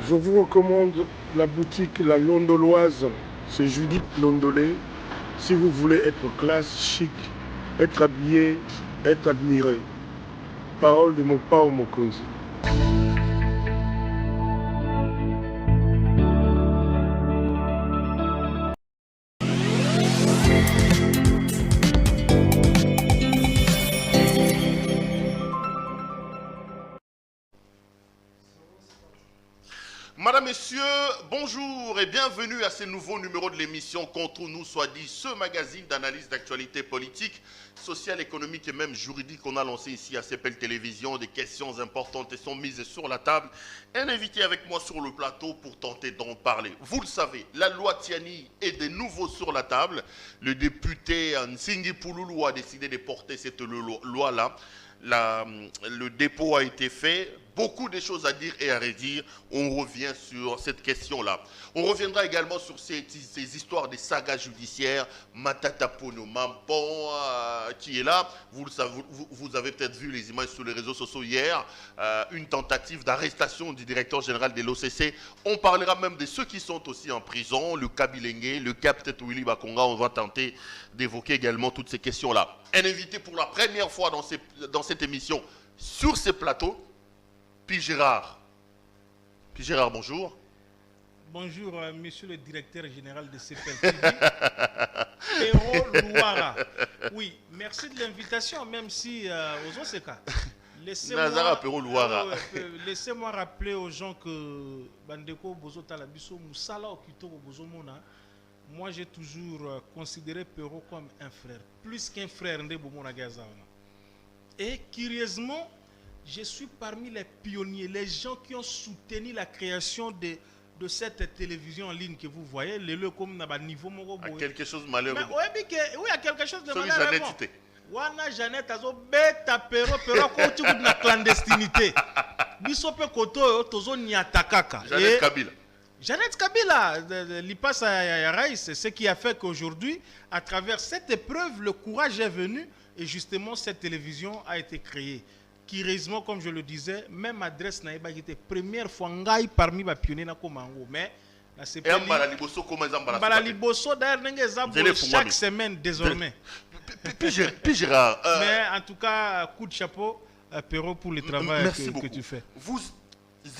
Je vous recommande la boutique La Londoloise. C'est Judith Londolé. Si vous voulez être classe, chic, être habillé, être admiré. Parole de mon père Mokonzi. Madame, Messieurs, bonjour et bienvenue à ce nouveau numéro de l'émission Contre nous soit dit, ce magazine d'analyse d'actualité politique, sociale, économique et même juridique qu'on a lancé ici à CPL Télévision. Des questions importantes sont mises sur la table. Un invité avec moi sur le plateau pour tenter d'en parler. Vous le savez, la loi Tiani est de nouveau sur la table. Le député Nsingi Pouloulou a décidé de porter cette loi-là. Le dépôt a été fait. Beaucoup de choses à dire et à redire. On revient sur cette question-là. On reviendra également sur ces histoires des sagas judiciaires. Matata Pono Mampon qui est là. Vous avez peut-être vu les images sur les réseaux sociaux hier. Une tentative d'arrestation du directeur général de l'OCC. On parlera même de ceux qui sont aussi en prison. Le cas Bilengue, le cas peut-être Willy Bakonga. On va tenter d'évoquer également toutes ces questions-là. Un invité pour la première fois dans cette émission sur ce plateau. Pi Gérard. Pi Gérard, bonjour. Bonjour, monsieur le directeur général de CPL TV. Pero Louara. Oui, merci de l'invitation, même si aux Oseka. Laissez-moi rappeler aux gens que Bandeko Bozo Talabiso Moussala Okito Bozomona. Moi, j'ai toujours considéré Pero comme un frère, plus qu'un frère. Et curieusement, je suis parmi les pionniers, les gens qui ont soutenu la création de cette télévision en ligne que vous voyez, le comme à niveau quelque chose de malheureux. Oui, il y a quelque chose de malheureux. Wana Jeannette azo beta pero ko tu na clandestinité. Bisope koto tozo nyatakaka. Jeannette Kabila, l'IPAS à Raïs, c'est ce qui a fait qu'aujourd'hui, à travers cette épreuve, le courage est venu et justement cette télévision a été créée. Curieusement, comme je le disais, même adresse Naïba qui était première fois parmi les pionniers na Komango, mais la CPL Balaliboso d'ailleurs chaque semaine désormais. Gérard, mais en tout cas, coup de chapeau, Pero pour le travail que tu fais. Vous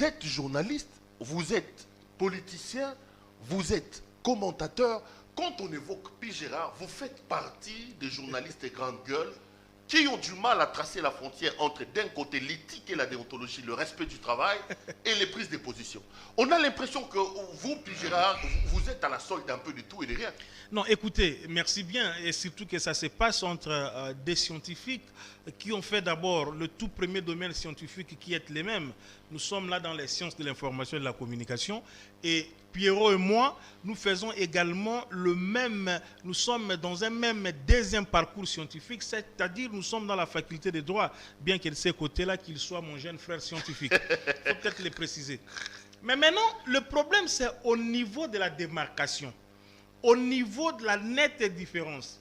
êtes journaliste, vous êtes politicien, vous êtes commentateur. Quand on évoque Pi Gérard, vous faites partie des journalistes et grandes gueules qui ont du mal à tracer la frontière entre d'un côté l'éthique et la déontologie, le respect du travail et les prises de position. On a l'impression que vous, Pi Gérard, vous êtes à la solde un peu de tout et de rien. Non, écoutez, merci bien. Et surtout que ça se passe entre des scientifiques qui ont fait d'abord le tout premier domaine scientifique qui est les mêmes. Nous sommes là dans les sciences de l'information et de la communication. Et Pierrot et moi, nous faisons également le même, nous sommes dans un même deuxième parcours scientifique, c'est-à-dire nous sommes dans la faculté de droit, bien que de ces côtés-là, qu'il soit mon jeune frère scientifique. Il faut peut-être le préciser. Mais maintenant, le problème, c'est au niveau de la démarcation, au niveau de la nette différence,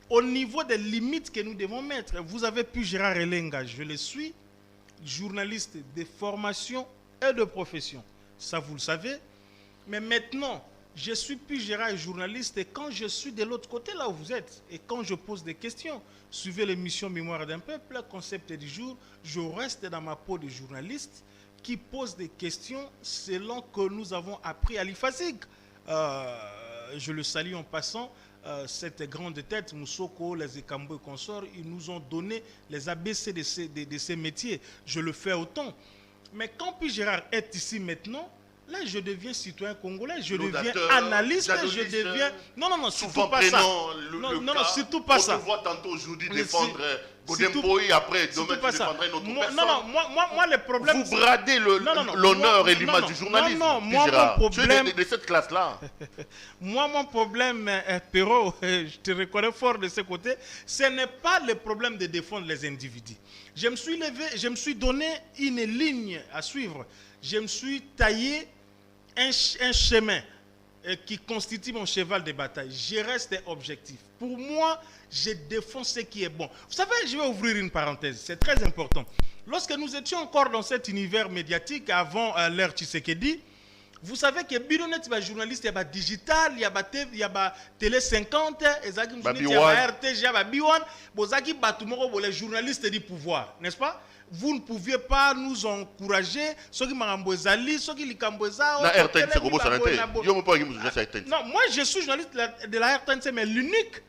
au niveau des limites que nous devons mettre. Vous avez pu Gérard Elenga, je le suis, journaliste de formation et de profession. Ça, vous le savez. Mais maintenant, je suis plus Gérard journaliste et quand je suis de l'autre côté, là où vous êtes, et quand je pose des questions, suivez l'émission Mémoire d'un peuple, concept du jour, je reste dans ma peau de journaliste qui pose des questions selon que nous avons appris à l'IFASIG. Je le salue en passant, cette grande tête, Moussoko, les Ekambo et consorts, ils nous ont donné les ABC de ces métiers. Je le fais autant. Mais quand puis Gérard est ici maintenant, là, je deviens citoyen congolais, je deviens analyste, je deviens... Non, surtout pas ça. Non, surtout pas ça. On te voit tantôt aujourd'hui défendre Godempoï, après demain tu défendrais notre personne. Non, moi le problème... Vous bradez l'honneur et l'image du journalisme. Non, moi mon problème... Tu es de cette classe-là. Moi mon problème, Pero, je te reconnais fort de ce côté, ce n'est pas le problème de défendre les individus. Je me suis levé, je me suis donné une ligne à suivre. Je me suis taillé un chemin qui constitue mon cheval de bataille. Je reste objectif. Pour moi, je défends ce qui est bon. Vous savez, je vais ouvrir une parenthèse. C'est très important. Lorsque nous étions encore dans cet univers médiatique, avant l'ère Tshisekedi, Vous savez que Bilonet, il y a journaliste, il y a digital, il y a télé 50, il y a RTG, il y a B1, les journalistes du pouvoir, n'est-ce pas? Vous ne pouviez pas nous encourager, ceux qui m'ont embosali, ceux qui l'ont Non, moi je suis journaliste de la RTNC, mais l'unique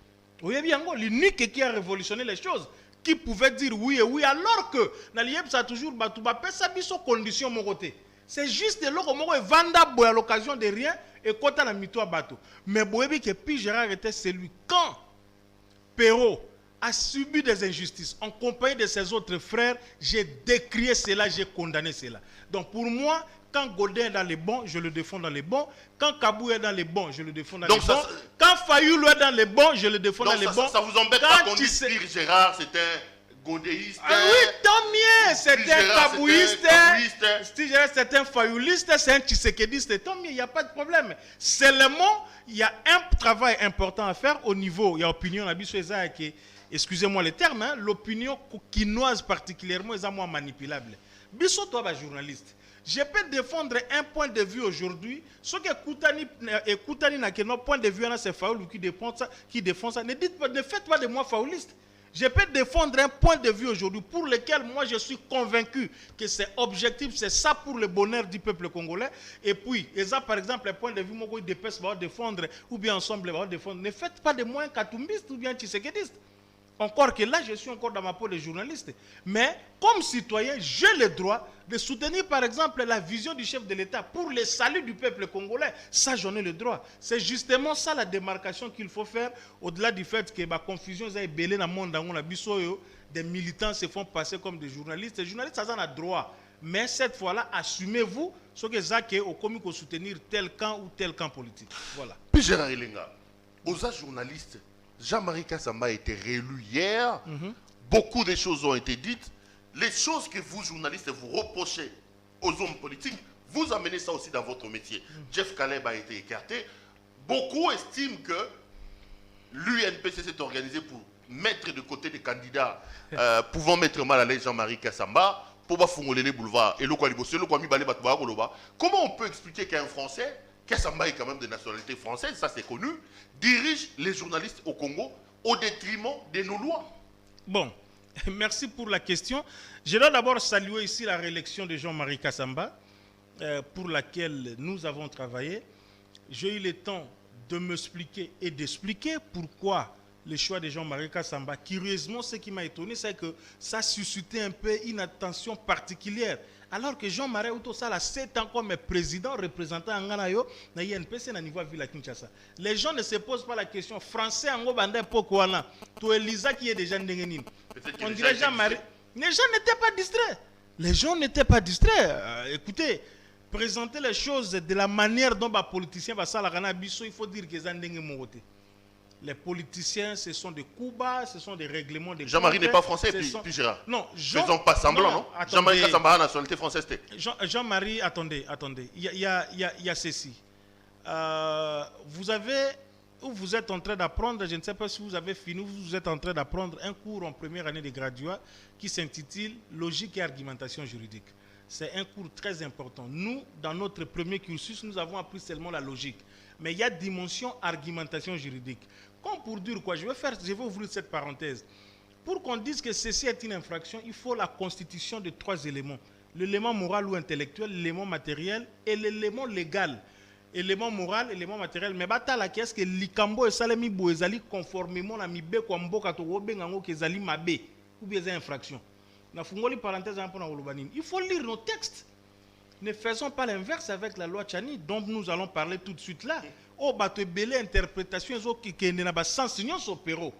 qui a révolutionné les choses, qui pouvait dire oui et oui, alors que Nalieb ça a toujours battu, ça a conditions mon côté. C'est juste de l'eau comme vanda à l'occasion de rien et quand on a mis toi bateau. Mais Boébi que puis Gérard était celui quand Perrault a subi des injustices en compagnie de ses autres frères, j'ai décrié cela, j'ai condamné cela. Donc pour moi, quand Godin est dans les bons, je le défends dans les bons. Quand Kabou est dans les bons, je le défends dans les bons. Quand Fayoulou est dans les bons, je le défends dans les bons. Ça vous embête pas qu'on dise que Gérard c'était godéiste? Ah oui, tant mieux, c'est un kabouiste. Si Gérard c'est un fayouliste, c'est un tshisekédiste, tant mieux, il n'y a pas de problème. Seulement, il y a un travail important à faire au niveau, il y a opinion, excusez-moi le terme, hein, l'opinion quinoise particulièrement est moins manipulable. Biso toi, journaliste. Je peux défendre un point de vue aujourd'hui. Ce que Koutani n'a qu'un point de vue, c'est Faoul qui défend ça. Ne faites pas de moi faouliste. Je peux défendre un point de vue aujourd'hui pour lequel moi je suis convaincu que c'est objectif, c'est ça pour le bonheur du peuple congolais. Et puis, ça par exemple, un point de vue, moi je vais défendre, ou bien ensemble, va défendre. Ne faites pas de moi un katumbiste ou bien un tshisekédiste. Encore que là, je suis encore dans ma peau de journaliste. Mais comme citoyen, j'ai le droit de soutenir par exemple la vision du chef de l'État pour le salut du peuple congolais. Ça, j'en ai le droit. C'est justement ça la démarcation qu'il faut faire, au-delà du fait que la confusion est belée dans le monde, des militants se font passer comme des journalistes. Les journalistes, ça en a droit. Mais cette fois-là, assumez-vous ce que ça est au commun soutenir tel camp ou tel camp politique. Voilà. Puis Gérard Elenga, aux journalistes, Jean-Marie Kassamba a été réélu hier. Beaucoup de choses ont été dites. Les choses que vous, journalistes, vous reprochez aux hommes politiques, vous amenez ça aussi dans votre métier. Jeff Caleb a été écarté. Beaucoup estiment que l'UNPC s'est organisé pour mettre de côté des candidats pouvant mettre mal à l'aise Jean-Marie Kassamba pour pas fouler les boulevards. Comment on peut expliquer qu'un Français, Kassamba est quand même de nationalité française, ça c'est connu, dirige les journalistes au Congo au détriment de nos lois? Bon, merci pour la question. Je dois d'abord saluer ici la réélection de Jean-Marie Kassamba, pour laquelle nous avons travaillé. J'ai eu le temps de m'expliquer et d'expliquer pourquoi le choix de Jean-Marie Kassamba. Curieusement, ce qui m'a étonné, c'est que ça suscitait un peu une attention particulière. Alors que Jean-Marie Outosala, 7 ans comme président, représentant Anganayo, na INPC na niveau Villa Kinshasa. Les gens ne se posent pas la question. Français, en Gobanda, Pokouana, to Elisa qui est déjà Ndengenin. On dirait Jean-Marie. Les gens n'étaient pas distraits. Les gens n'étaient pas distraits. Écoutez, présenter les choses de la manière dont les politiciens vont s'alarmer, il faut dire que c'est un Ndengemote. Les politiciens, ce sont des coups bas, ce sont des règlements de... Jean-Marie n'est pas français, puis Gérard. Non, faisons pas semblant, non, Jean-Marie Kassamba a la nationalité française. Jean-Marie, attendez. Il y a ceci. Vous êtes en train d'apprendre, je ne sais pas si vous avez fini, vous êtes en train d'apprendre un cours en première année de graduat qui s'intitule Logique et argumentation juridique. C'est un cours très important. Nous, dans notre premier cursus, nous avons appris seulement la logique. Mais il y a dimension argumentation juridique. Comme pour dire quoi, je vais ouvrir cette parenthèse. Pour qu'on dise que ceci est une infraction, il faut la constitution de 3 éléments. L'élément moral ou intellectuel, l'élément matériel et l'élément légal. Élément moral, élément matériel. Mais batala qu'est-ce que likambo et salemi boezali conformément à mibe kwa mboka to wobengango kezali mabe ou bien infraction. Na fungoli parenthèse un peu na olobanini. Il faut lire nos textes. Ne faisons pas l'inverse avec la loi Tchani, dont nous allons parler tout de suite là. Oh, bah, tu belle interprétation, qui n'a pas sens au Pérou.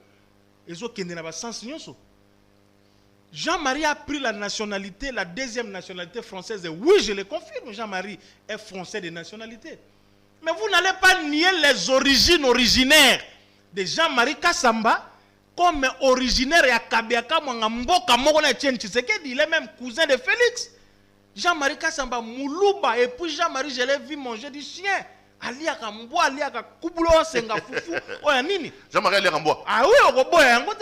Qui n'a pas sens. Jean-Marie a pris la nationalité, la deuxième nationalité française. Et oui, je le confirme, Jean-Marie est français de nationalité. Mais vous n'allez pas nier les origines originaires de Jean-Marie Kassamba comme originaire à Kabiaka, Mboka, Mogona, Tshisekedi. Il est même cousin de Félix. Jean-Marie Kassamba Moulouba, et puis Jean-Marie, je l'ai vu manger du chien. Aliaka Mboa, Aliaka Kubulo, Senga Fufu. Jean-Marie Aliaka Mboa. Ah oui,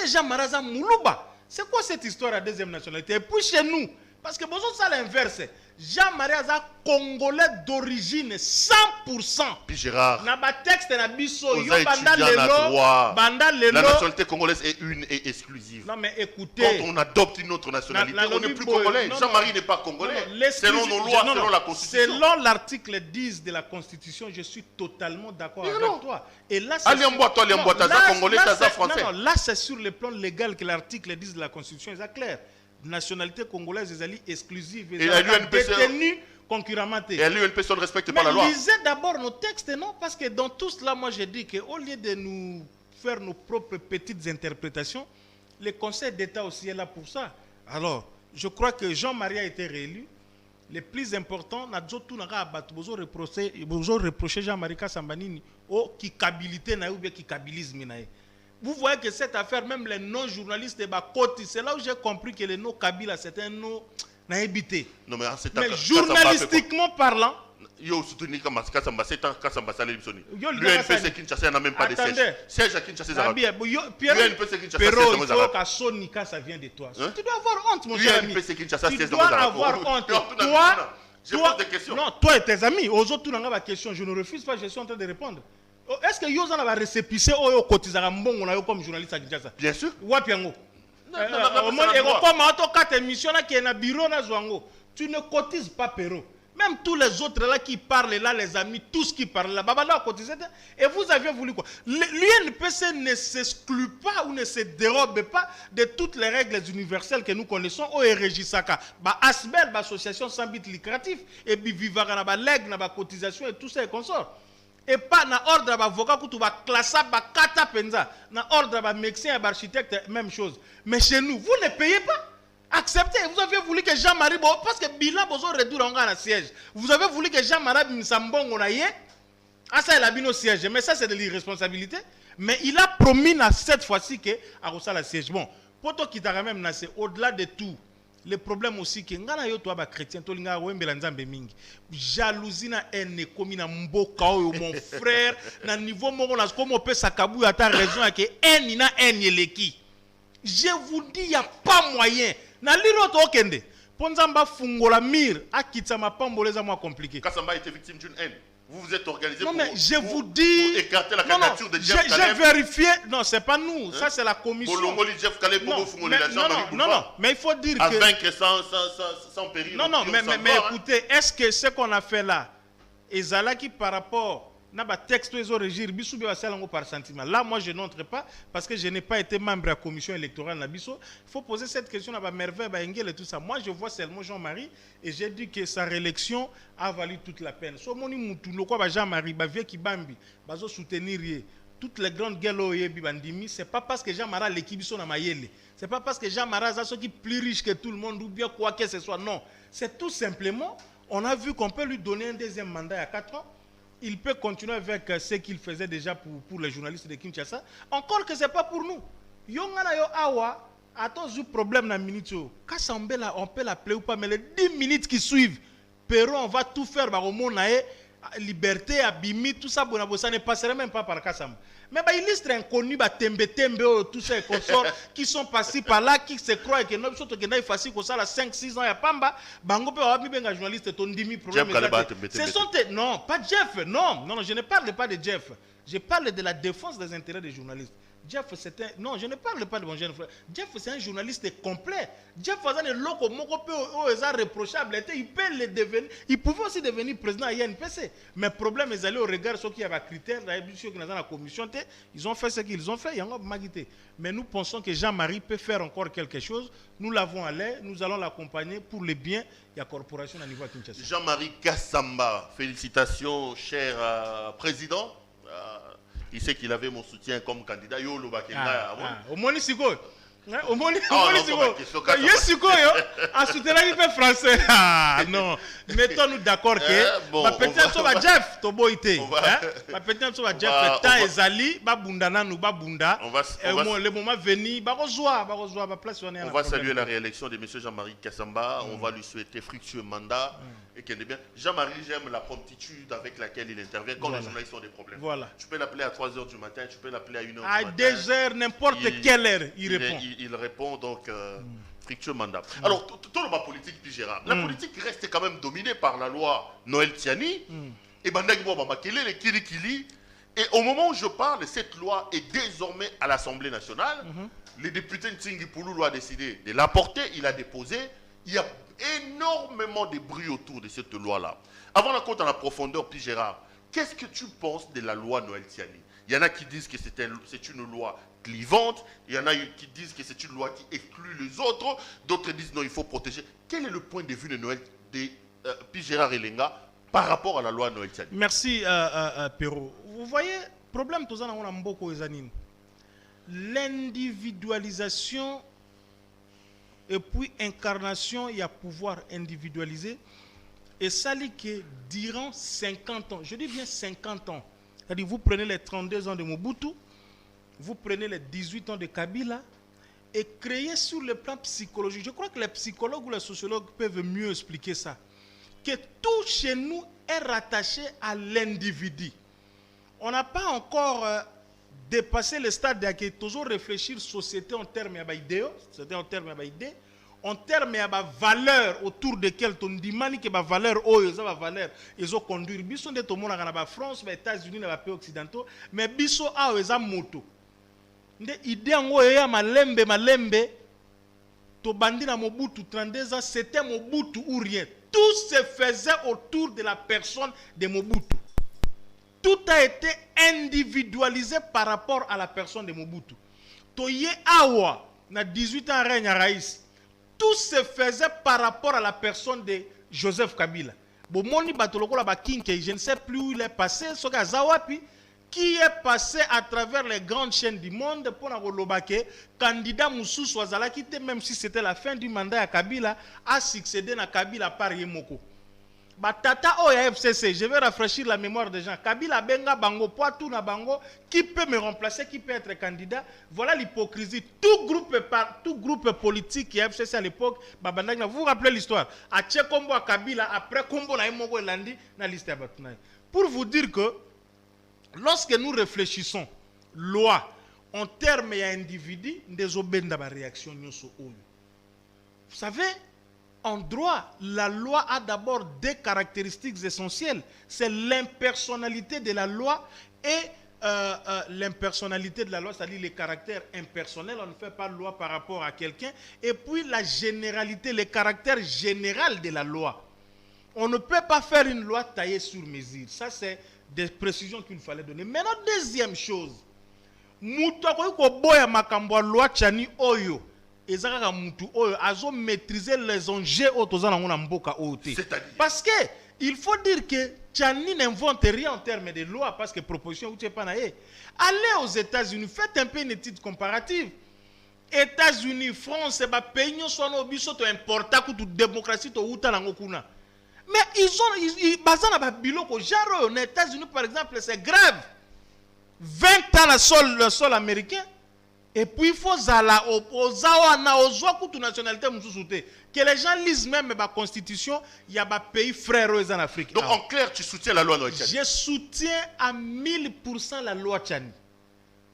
Jean-Marie Moulouba. C'est quoi cette histoire à deuxième nationalité? Et puis chez nous, Parce que bonjour, ça l'inverse. Jean-Marie Aza, Congolais d'origine 100%. Puis Gérard, Naba texte na biso aux yo étudiants à droit, banda lelo. la nationalité congolaise est une et exclusive. Non mais écoutez, quand on adopte une autre nationalité, on n'est plus congolais. Jean-Marie n'est pas congolais. Selon nos lois, selon la Constitution. Selon l'article 10 de la Constitution, je suis totalement d'accord avec toi. Et là, c'est là, c'est sur le plan légal que l'article 10 de la Constitution est clair. Nationalité congolaise est exclusive. Et détenue concurremment. Et l'UNPC ne respecte pas la loi. Mais lisez d'abord nos textes, non? Parce que dans tout cela, moi je dis qu'au lieu de nous faire nos propres petites interprétations, le Conseil d'État aussi est là pour ça. Alors, je crois que Jean-Marie a été réélu. Le plus important, nous reproché Jean-Marie Kassambanini au kikabilité ou bien kikabilisme. Vous voyez que cette affaire, même les non-journalistes, c'est là où j'ai compris que le nom Kabila, c'est un nom naïbité. Non, mais journalistiquement parlant, l'UNPC Kinshasa n'a même pas de siège. Siège à Kinshasa, ça va. l'UNPC Kinshasa, ça vient de toi. Tu dois avoir honte, mon cher ami. Tu dois avoir honte. Toi, je pose des questions. Non, toi et tes amis, aux autres, tu n'as pas de questions. Je ne refuse pas, je suis en train de répondre. Est-ce que vous avez récépissé au quotidien comme journaliste à Kinshasa? Bien sûr. Tu ne cotises pas, Péro. Même tous les autres là qui parlent là, les amis, tous qui parlent là, et vous aviez voulu quoi? L'UNPC ne s'exclut pas ou ne se dérobe pas de toutes les règles universelles que nous connaissons au Régissaka. Asbel, l'association sans but lucratif, et puis Vivara, la cotisation et tout ça et consort. Et pas dans l'ordre d'avocat qui va classer kata penza, dans l'ordre de médecin et architecte, même chose. Mais chez nous, vous ne payez pas. Acceptez. Vous avez voulu que Jean-Marie, parce que Bilan Bozo réduire en un siège. Vous avez voulu que Jean-Marie Msambong on aille. Ah ça il a bien au siège, mais ça c'est de l'irresponsabilité. Mais il a promis cette fois-ci que à ça le siège. Bon, pour toi qui t'a même nassé, au-delà de tout. Le problème aussi que ngana yo to ba chrétien to linga wembela nzambe mingi jalousie na haine komi na mboka oyo mon frère na niveau moko na comme peut sakabu ata raison que haine na haine leki. Je vous dis il y a pas moyen na liro to kende ponzamba fungola mir akitsa mapamboleza moi compliqué. Kasamba était victime d'une haine. Vous vous êtes organisé pour écarter la candidature de Jeff Kalem. J'ai vérifié. Non, c'est pas nous. Ça, c'est la commission. Non, mais il faut dire que... À vaincre sans péril. Non, mais écoutez, est-ce que ce qu'on a fait là, Ezalaki par rapport à un texte par sentiment. Là, moi, je n'entre pas parce que je n'ai pas été membre de la commission électorale. Il faut poser cette question à Merveille, et tout ça. Moi, je vois seulement Jean-Marie et j'ai dit que sa réélection a valu toute la peine. So, Jean-Marie, qui bambi, soutenir toutes les grandes gueules, c'est pas parce que Jean-Marie a l'équipe son amayele. C'est pas parce que Jean-Marie a ceux qui plus riche que tout le monde ou bien quoi que ce soit. Non. C'est tout simplement, on a vu qu'on peut lui donner un deuxième mandat il y a 4 ans. Il peut continuer avec ce qu'il faisait déjà pour les journalistes de Kinshasa. Encore que ce n'est pas pour nous. Yongana yo awa, attends, un problème dans la minute. Kassambela, on peut l'appeler ou pas, mais les 10 minutes qui suivent, Perron, on va tout faire, liberté, abimi, tout ça, ça ne passerait même pas par Kassam. Mais il illustre inconnus, tout ça et consorts, qui sont passés par là, qui se croient que nous sommes facile comme ça, 5-6 ans, il y a Pamba, Bango peut avoir un journaliste, ton demi problème. Non, pas Jeff, non, je ne parle pas de Jeff. Je parle de la défense des intérêts des journalistes. Jeff, c'est un... Non, je ne parle pas de mon jeune frère. Jeff, c'est un journaliste complet. Jeff, c'est un loco, reprochable. Il peut le devenir. Il pouvait aussi devenir président à INPC. Mais le problème, ils allaient au regard de ceux qui avaient critères, ceux qui sont dans la commission. Ils ont fait ce qu'ils ont fait. Mais nous pensons que Jean-Marie peut faire encore quelque chose. Nous l'avons allé. Nous allons l'accompagner pour le bien de la corporation à niveau de Kinshasa. Jean-Marie Kassamba, félicitations, cher président. Il sait qu'il avait mon soutien comme candidat. Au Monisiko. Au Monisiko. À soutenir le français. Ah non. Mettons-nous d'accord que. Peut-être que Jeff, Toboité. Peut-être que Jeff, Tan et Zali, Babundana, nous Babunda. Le moment venu, on va saluer la réélection de M. Jean-Marie Kassamba. On va lui souhaiter fructueux mandat. Et qu'il est bien. Jean-Marie, j'aime la promptitude avec laquelle il intervient quand les journalistes ont des problèmes. Voilà. Tu peux l'appeler à 3h du matin, tu peux l'appeler à 1h du matin. À 2h, n'importe quelle heure, il répond. il répond donc Fructueux mandat. Alors, tout le bas politique, puis Gérard, la politique reste quand même dominée par la loi Noël Tiani, et Bandagi Bobamakele, les Kirikili. Et au moment où je parle, cette loi est désormais à l'Assemblée nationale. Le député Ntingi Pouloulou a décidé de l'apporter, il a déposé. Il y a énormément de bruit autour de cette loi-là. Avant la compte en la profondeur, puis Gérard, qu'est-ce que tu penses de la loi Noël Tiani? Il y en a qui disent que c'est une loi clivante, il y en a qui disent que c'est une loi qui exclut les autres, d'autres disent non, il faut protéger. Quel est le point de vue de Noël, puis Gérard Elenga, par rapport à la loi Noël Tiani? Merci, Perrault. Vous voyez, problème, tout ça, on a beaucoup les animes. L'individualisation et puis incarnation, il y a pouvoir individualisé. Et ça dit que durant 50 ans, je dis bien 50 ans, c'est-à-dire vous prenez les 32 ans de Mobutu, vous prenez les 18 ans de Kabila, et créez sur le plan psychologique, je crois que les psychologues ou les sociologues peuvent mieux expliquer ça, que tout chez nous est rattaché à l'individu. On n'a pas encore dépassé le stade de toujours réfléchir société en termes d'idées, c'est-à-dire en termes d'idées, en termes de valeurs autour desquelles on dit que les valeurs, ils ont conduit. Ils sont des gens en France, les États-Unis, les pays occidentaux, mais ils sont en moto. L'idée en malembe, to bandi na Mobutu 32 ans, c'était Mobutu ou rien. Tout se faisait autour de la personne de Mobutu. Tout a été individualisé par rapport à la personne de Mobutu. Toye Awa, na 18 ans règne à Raïs. Tout se faisait par rapport à la personne de Joseph Kabila. Bon, Moni Batolokola Bakinke, je ne sais plus où il est passé, Soka Zawapi, qui est passé à travers les grandes chaînes du monde pour le candidat Moussou Swazala, qui était, même si c'était la fin du mandat à Kabila, a succédé à Kabila par Yemoko. Tata FCC, je vais rafraîchir la mémoire des gens. Kabila Benga Bango, Poitou na Bango, qui peut me remplacer, qui peut être candidat? Voilà l'hypocrisie. Tout groupe politique qui est FCC à l'époque, vous vous rappelez l'histoire? A Tchekombo à Kabila, après Kombo na Emogo et Landi, na liste à Batunaï. Pour vous dire que, lorsque nous réfléchissons, loi, en termes d'individus, nous avons une réaction. Vous savez, en droit, la loi a d'abord deux caractéristiques essentielles. C'est l'impersonnalité de la loi et l'impersonnalité de la loi, c'est-à-dire les caractères impersonnels. On ne fait pas loi par rapport à quelqu'un. Et puis la généralité, le caractère général de la loi. On ne peut pas faire une loi taillée sur mesure. Ça, c'est des précisions qu'il fallait donner. Maintenant, deuxième chose. Loi Tiani Oyo. Maîtriser les enjeux parce que il faut dire que Tiani n'invente rien en termes de loi parce que proposition allez aux États-Unis, faites un peu une étude comparative. États-Unis, France, pays sont important pour la démocratie mais ils basent aux États-Unis par exemple, c'est grave. 20 ans le sol américain. Et puis il faut aux nationalité que les gens lisent même la constitution, il y a des pays frères en Afrique. Donc en clair, tu soutiens la loi Noël Tiani? Je soutiens à 1000% la loi Tiani.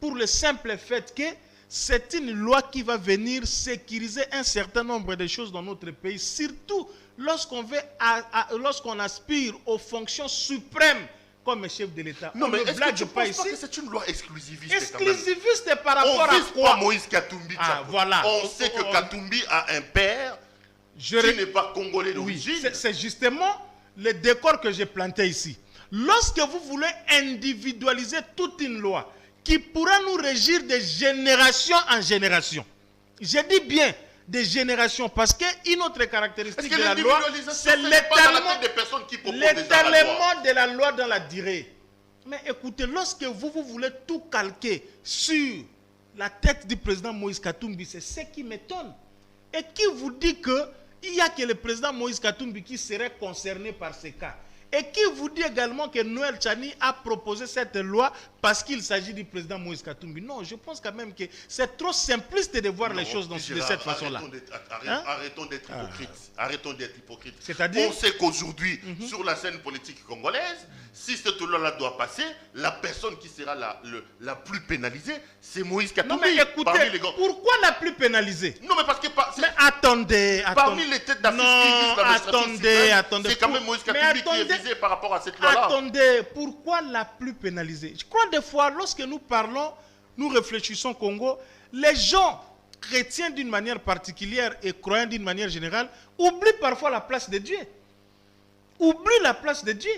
Pour le simple fait que c'est une loi qui va venir sécuriser un certain nombre de choses dans notre pays, surtout lorsqu'on aspire aux fonctions suprêmes comme chef de l'État. Non, mais est-ce que tu penses pas que c'est une loi exclusiviste? Exclusiviste par rapport à quoi? On vise pas Moïse Katumbi. Voilà. On sait que Katumbi a un père qui n'est pas congolais d'origine. Oui, c'est justement le décor que j'ai planté ici. Lorsque vous voulez individualiser toute une loi qui pourra nous régir de génération en génération, je dis bien des générations, parce qu'une autre caractéristique de la loi, c'est l'étalement de la loi dans la durée. Mais écoutez, lorsque vous voulez tout calquer sur la tête du président Moïse Katumbi, c'est ce qui m'étonne. Et qui vous dit qu'il n'y a que le président Moïse Katumbi qui serait concerné par ces cas? Et qui vous dit également que Noël Tchani a proposé cette loi parce qu'il s'agit du président Moïse Katumbi? Non, je pense quand même que c'est trop simpliste de voir les choses de cette façon-là. Arrêtons d'être hypocrites. Arrêtons d'être hypocrites. C'est-à-dire, on sait qu'aujourd'hui, sur la scène politique congolaise, si cette loi-là doit passer, la personne qui sera la plus pénalisée, c'est Moïse Katumbi. Non mais écoutez, pourquoi la plus pénalisée? Non mais parce que... Mais attendez. Parmi les têtes d'affiche Attendez. c'est quand même Moïse Katumbi qui est visé par rapport à cette loi-là. Attendez, pourquoi la plus pénalisée? Je crois des fois, lorsque nous parlons, nous réfléchissons au Congo, les gens chrétiens d'une manière particulière et croyants d'une manière générale oublient parfois la place de Dieu. Oublient la place de Dieu.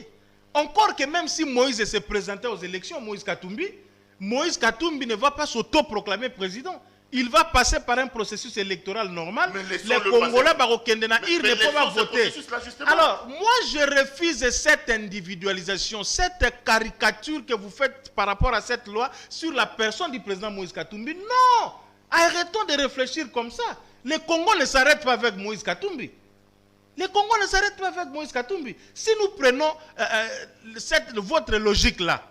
Encore que même si Moïse se présentait aux élections, Moïse Katumbi ne va pas s'auto-proclamer président. Il va passer par un processus électoral normal. Les Congolais ne peuvent pas voter. Alors, moi, je refuse cette individualisation, cette caricature que vous faites par rapport à cette loi sur la personne du président Moïse Katumbi. Non! Arrêtons de réfléchir comme ça. Les Congos ne s'arrêtent pas avec Moïse Katumbi. Les Congos ne s'arrêtent pas avec Moïse Katumbi. Si nous prenons votre logique-là,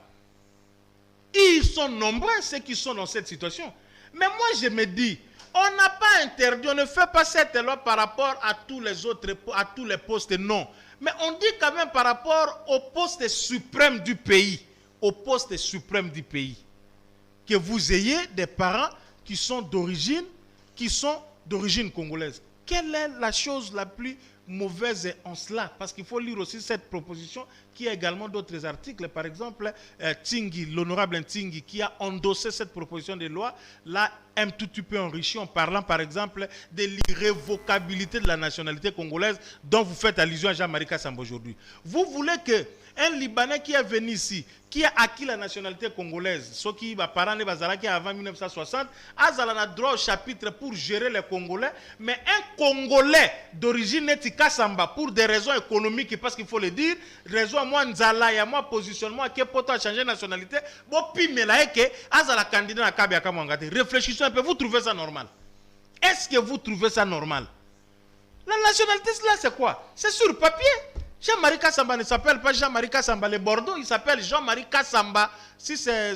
ils sont nombreux ceux qui sont dans cette situation. Mais moi, je me dis, on n'a pas interdit, on ne fait pas cette loi par rapport à tous les autres, à tous les postes, non. Mais on dit quand même par rapport au poste suprême du pays, au poste suprême du pays, que vous ayez des parents qui sont d'origine congolaise. Quelle est la chose la plus mauvaise en cela? Parce qu'il faut lire aussi cette proposition qui a également d'autres articles. Par exemple, Tingui, l'honorable Tingui, qui a endossé cette proposition de loi, l'a un tout petit peu enrichi en parlant par exemple de l'irrévocabilité de la nationalité congolaise dont vous faites allusion à Jean-Marie Kassamba aujourd'hui. Vous voulez qu'un Libanais qui est venu ici, qui a acquis la nationalité congolaise, ceux qui parents qui avant 1960, a droit au chapitre pour gérer les Congolais, mais un Congolais d'origine Kassamba, pour des raisons économiques, parce qu'il faut le dire, raison moi nzala ya moi positionnement qui peut changer de nationalité, bon pimela que azala candidat à Kabiaka Mangate. Réfléchissez un peu, vous trouvez ça normal? Est-ce que vous trouvez ça normal? La nationalité là c'est quoi? C'est sur papier. Jean-Marie Kassamba ne s'appelle pas Jean-Marie Kassamba le Bordeaux, il s'appelle Jean-Marie Kassamba. Si c'est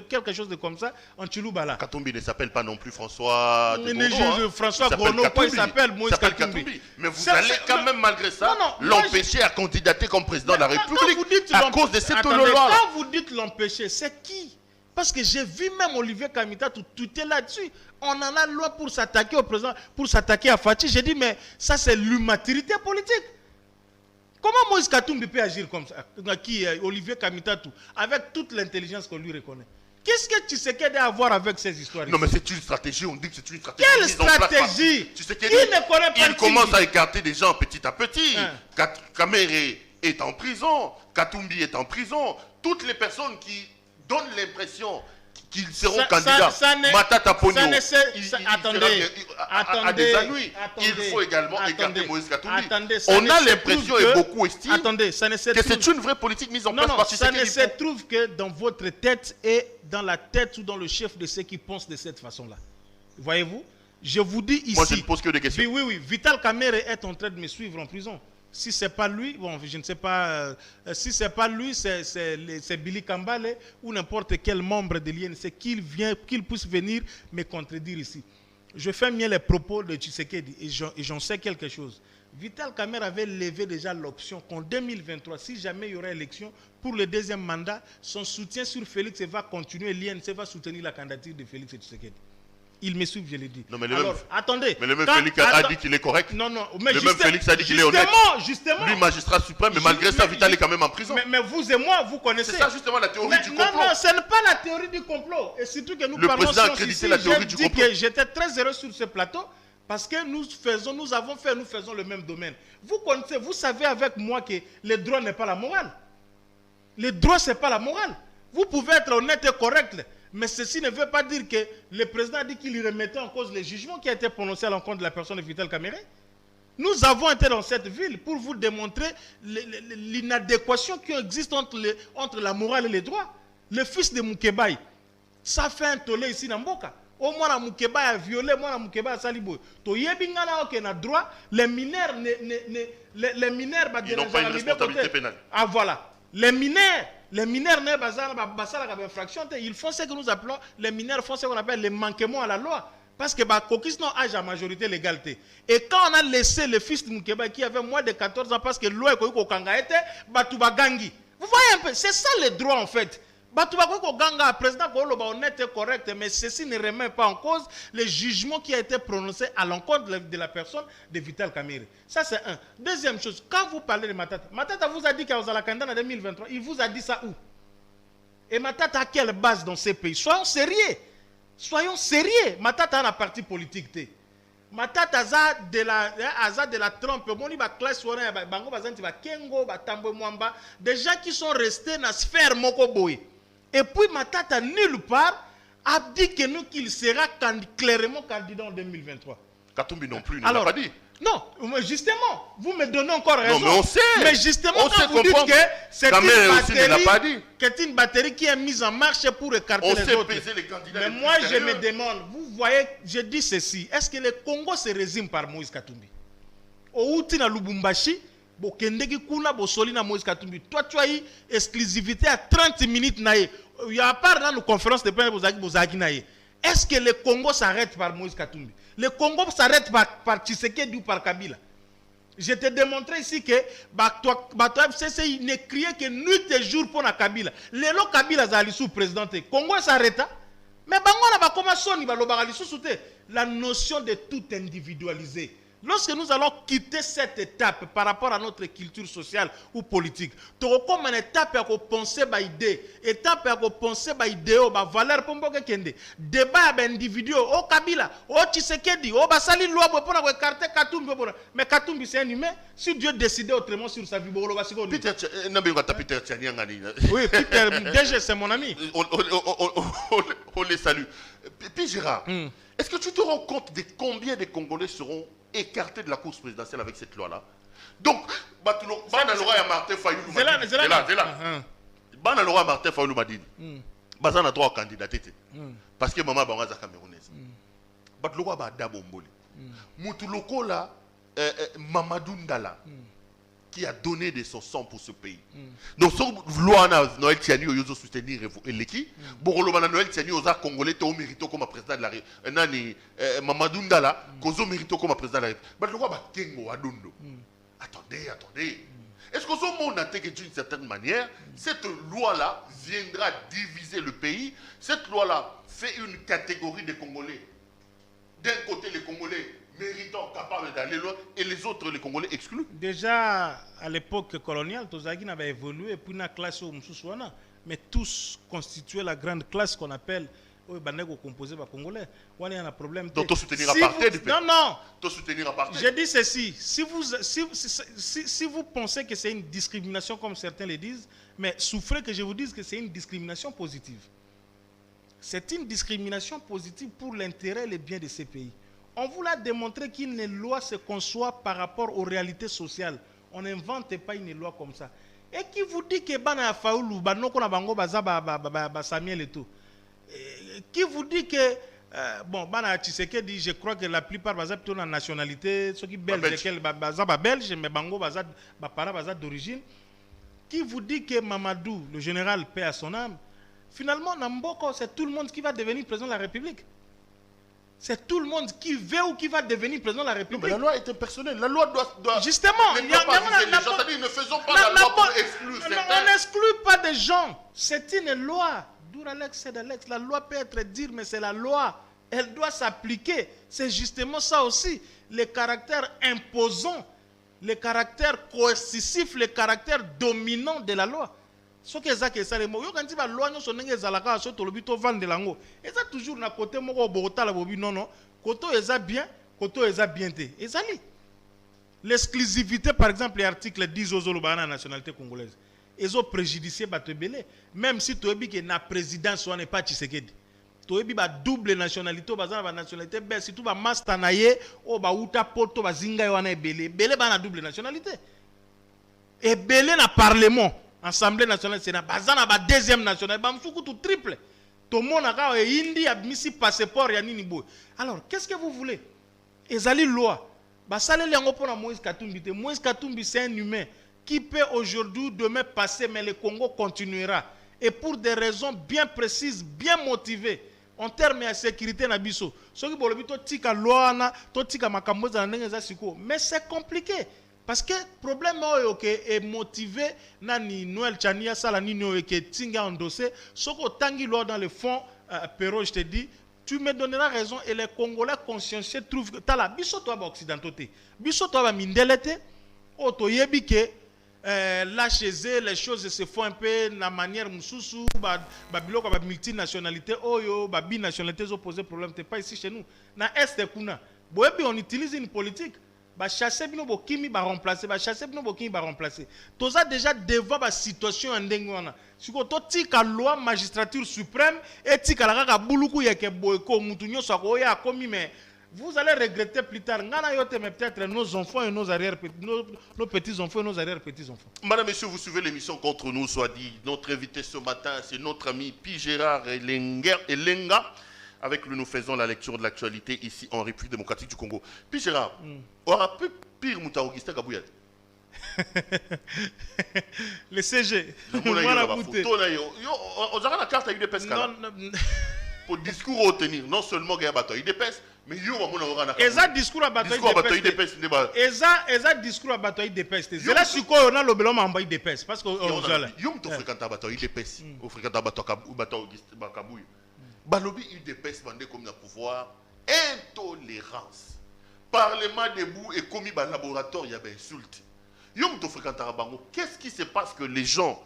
quelque chose de comme ça, en Chiloubala. Katumbi ne s'appelle pas non plus François François Gournou, il s'appelle Moïse Katumbi. Mais vous allez quand même malgré ça l'empêcher à candidater comme président de la République à cause de cette loi. Quand vous dites l'empêcher, c'est qui? Parce que j'ai vu même Olivier Kamita tout est là-dessus. On en a loi pour s'attaquer au président, pour s'attaquer à Fatih. J'ai dit, mais ça c'est l'immaturité politique. Comment Moïse Katumbi peut agir comme ça? Olivier Kamita avec toute l'intelligence qu'on lui reconnaît. Qu'est-ce que Tshisekedi a à voir avec ces histoires? Non mais c'est une stratégie, on dit que c'est une stratégie. Quelle stratégie? Il commence à écarter des gens petit à petit. Kamere est en prison, Katumbi est en prison. Toutes les personnes qui donnent l'impression qu'ils seront candidats. Matata Pogno, il faut également écarter Moïse Katumbi. On a l'impression et beaucoup estiment que c'est une vraie politique mise en place par Tshisekedi. Ça ne se trouve que dans votre tête et dans la tête ou dans le chef de ceux qui pensent de cette façon-là. Voyez-vous? Je vous dis ici... Moi, je ne pose que des questions. Oui. Vital Kamerhe est en train de me suivre en prison. Si ce n'est pas lui, bon, je ne sais pas, si ce n'est pas lui, c'est Billy Kambale ou n'importe quel membre de l'INC qu'il puisse venir me contredire ici. Je fais bien les propos de Tshisekedi et j'en sais quelque chose. Vital Kamerhe avait levé déjà l'option qu'en 2023, si jamais il y aura élection pour le deuxième mandat, son soutien sur Félix va continuer, l'INC va soutenir la candidature de Félix Tshisekedi. Il me suit, je l'ai dit. Non, mais attendez. Mais le même Félix a dit qu'il est correct. Non, mais le même Félix a dit qu'il est honnête. Justement. Lui, magistrat suprême, mais malgré ça, Vital est quand même en prison. Mais vous et moi, vous connaissez. C'est ça justement la théorie du complot. Non, ce n'est pas la théorie du complot. Et surtout que nous parlons le président a crédité la théorie du complot. J'étais très heureux sur ce plateau parce que nous faisons le même domaine. Vous connaissez, vous savez avec moi que le droit n'est pas la morale. Le droit, ce n'est pas la morale. Vous pouvez être honnête et correct. Mais ceci ne veut pas dire que le président a dit qu'il remettait en cause les jugements qui a été prononcé à l'encontre de la personne de Vital Kamerhe. Nous avons été dans cette ville pour vous démontrer l'inadéquation qui existe entre la morale et les droits. Le fils de Moukébaï Ça fait un tollé ici dans Mboka. Au moins, la Moukeba a violé, moi, la Moukeba a salibo. To yebingana ok na droit, les mineurs les mineurs ils n'ont pas une responsabilité pénale. Ah voilà. Les mineurs ne basala infraction, ils font ce que nous appelons, les mineurs font ce qu'on appelle les manquements à la loi. Parce que Kokis n'a âge à majorité légalité. Et quand on a laissé le fils de Moukeba qui avait moins de 14 ans, parce que loi Kanga était, Batouba Gangi. Vous voyez un peu, c'est ça le droit en fait. Batouba Ganga, président Koloba, honnête et correct, mais ceci ne remet pas en cause le jugement qui a été prononcé à l'encontre de la personne de Vital Kamerhe. Ça c'est un. Deuxième chose, quand vous parlez de Matata, Matata vous a dit qu'il y a Kandana en 2023, il vous a dit ça où? Et Matata à quelle base dans ces pays? Soyons sérieux. Soyons sérieux. Matata a un parti politique. Matata a de la trompe. Des gens qui sont restés dans la sphère Mokoboy. Et puis Matata, nulle part, a dit que nous qu'il sera clairement candidat en 2023. Katumbi non plus, il ne l'a pas dit. Non, mais justement, vous me donnez encore raison. Non, mais on sait. Mais justement, on quand vous dites que c'est une batterie qui est mise en marche pour écarter les autres. Les candidats. Mais moi, je me demande, vous voyez, je dis ceci, est-ce que le Congo se résume par Moïse Katumbi? Au Outina Lubumbashi, Bokendeki Kuna, Bosolina Moïse Katumbi. Toi, tu as eu exclusivité à 30 minutes. Il y a pas dans nos conférences de presse Bozaki Naye. Est-ce que le Congo s'arrête par Moïse Katumbi? Le Congo s'arrête par Tshisekedi ou par Kabila? Je te démontré ici que FCC ne criait que nuit et jour pour la Kabila. Le Kabila est sous président. Le Congo s'arrête. Mais la notion de tout individualisé. Lorsque nous allons quitter cette étape par rapport à notre culture sociale ou politique, tu as comme une étape à penser à idée, étape à penser à idée, à valeur pour moi kende, débat individuel, au Kabila, au Tshisekedi, au Basali loi pour écarter Katumbi, mais Katumbi c'est un humain. Si Dieu décidait autrement sur sa vie, Peter Tchaniangani. Oui, Peter, déjà c'est mon ami. On les salue. Puis Gérard, est-ce que tu te rends compte de combien de Congolais seront écartés de la course présidentielle avec cette loi-là? Donc, Martin Fayoulou m'a dit, Bazana droit candidater parce que maman Bangaza camerounaise. Batloko ba dabomboli. Mutuloko là, Mamadou Ndala, qui a donné de son sang pour ce pays. Donc, si loi Noël Tiani ou Yozo soutenir l'équipe, Borolomana Noël Tiani osa Congolais au mérito comme président de la République. Nani Mamadou Ndala, Kozo mérito comme président de la République. Mais le roi Bakengo Adondo. Attendez. Est-ce que ce monde a été que d'une certaine manière, cette loi-là viendra diviser le pays? Cette loi-là fait une catégorie de Congolais. D'un côté, les Congolais méritants, capables d'aller loin, et les autres, les Congolais exclus. Déjà, à l'époque coloniale, Tozagi avait évolué, puis la classe au Moussouana, mais tous constituaient la grande classe qu'on appelle composé par Congolais. On a un problème. Donc, tu soutenir à partir du pays. Non. Tu soutenir à partir. Je dis ceci. Si vous pensez que c'est une discrimination, comme certains le disent, mais souffrez que je vous dise que c'est une discrimination positive. C'est une discrimination positive pour l'intérêt et le bien de ces pays. On vous l'a démontré qu'une loi se conçoit par rapport aux réalités sociales. On n'invente pas une loi comme ça. Et qui vous dit que Bana Faoulou, Banoko na Bango Samuel et tout. Qui vous dit que bon, Bana Tshisekedi, je crois que la plupart basent plutôt la nationalité, ceux qui belges, belge, mais Bango basent d'origine. Qui vous dit que Mamadou, le général, paix à son âme, finalement, Namboko, c'est tout le monde qui va devenir président de la République. C'est tout le monde qui veut ou qui va devenir président de la République. Non, mais la loi est impersonnelle. La loi doit justement, ne faisons pas la loi pour exclure certains. On n'exclut pas des gens. C'est une loi. La loi peut être dire, mais c'est la loi. Elle doit s'appliquer. C'est justement ça aussi. Le caractère imposant, le caractère coercitif, le caractère dominant de la loi. Ce que ça que ça les mots quand tu vas loi nous sonner ezalaka so to lobito vendre lango et ça toujours na côté moko bota la bobi non côté eza bien té ezali l'exclusivité par exemple l'article 10 aux lobana nationalité congolaise ezo préjudicier batebele même si to ebi que na présidence on n'est pas Tshisekedi to ebi ba double nationalité bazana ba nationalité ben surtout ba master naye o ba uta poto ba zinga wana ebele ba na double nationalité ebele na parlement Assemblée nationale, c'est la deuxième nationale. Bamsoukou tout triple. tout le monde a indi a mis passeport ya nini boy. Alors qu'est-ce que vous voulez? Ezali loi. Bah ça les yango pour Moïse Katumbi. Moïse Katumbi c'est un humain qui peut aujourd'hui demain passer, mais le Congo continuera. Et pour des raisons bien précises, bien motivées, en termes de sécurité na biso. Ce qui bolobi to tika loi na to tika makambo za ndenge siko. Mais c'est compliqué. Parce que le problème est motivé, nani Noël Chania Salani qui est tinga endossé, ce que tangi loi dans le fond, Perrault, je te dis, tu me donneras raison et les Congolais consciencieux trouvent que tu as la biso toi occidentalité, biso toi mindelete, oto yebi que là chez eux les choses se font un peu de la manière mususu, biloko ba multinationalité, oyo ba binationalité opposé problème c'est pas ici chez nous. Na est kuna, boyebi on utilise une politique. Ba chasser bino bokimi ba remplacer ba chasser bino bokimi ba remplacer toza déjà devant ba situation ndenge wana siko to tika loi magistrature suprême et tika la kaka buluku yeke boyko mutu nyoso ko ya komi mais vous allez regretter plus tard ngana yote mais peut-être nos enfants et nos arrière nos petits enfants et nos arrière petits enfants. Madame, messieurs, vous suivez l'émission Contre nous soit dit. Notre invité ce matin c'est notre ami Pi Gérard Elenga. Avec lui, nous faisons la lecture de l'actualité ici en République démocratique du Congo. Puis Gérard, aura pu pire Mouta Augustin Kabouyat. Le CG. On a la carte à UDPS. Pour discours à tenir, non seulement il y a bataille UDPS, mais il y a un discours à bataille UDPS. Eza discours à bataille UDPS. C'est là sur quoi on a le blanc en bas UDPS. Parce que on a fréquenté la bataille UDPS. On fréquente la bataille Augustin Kabouy. Balobi UDPS vendait comme le pouvoir, intolérance. Parlement debout et commis par laboratoire, il y avait insulte. Qu'est-ce qui se passe que les gens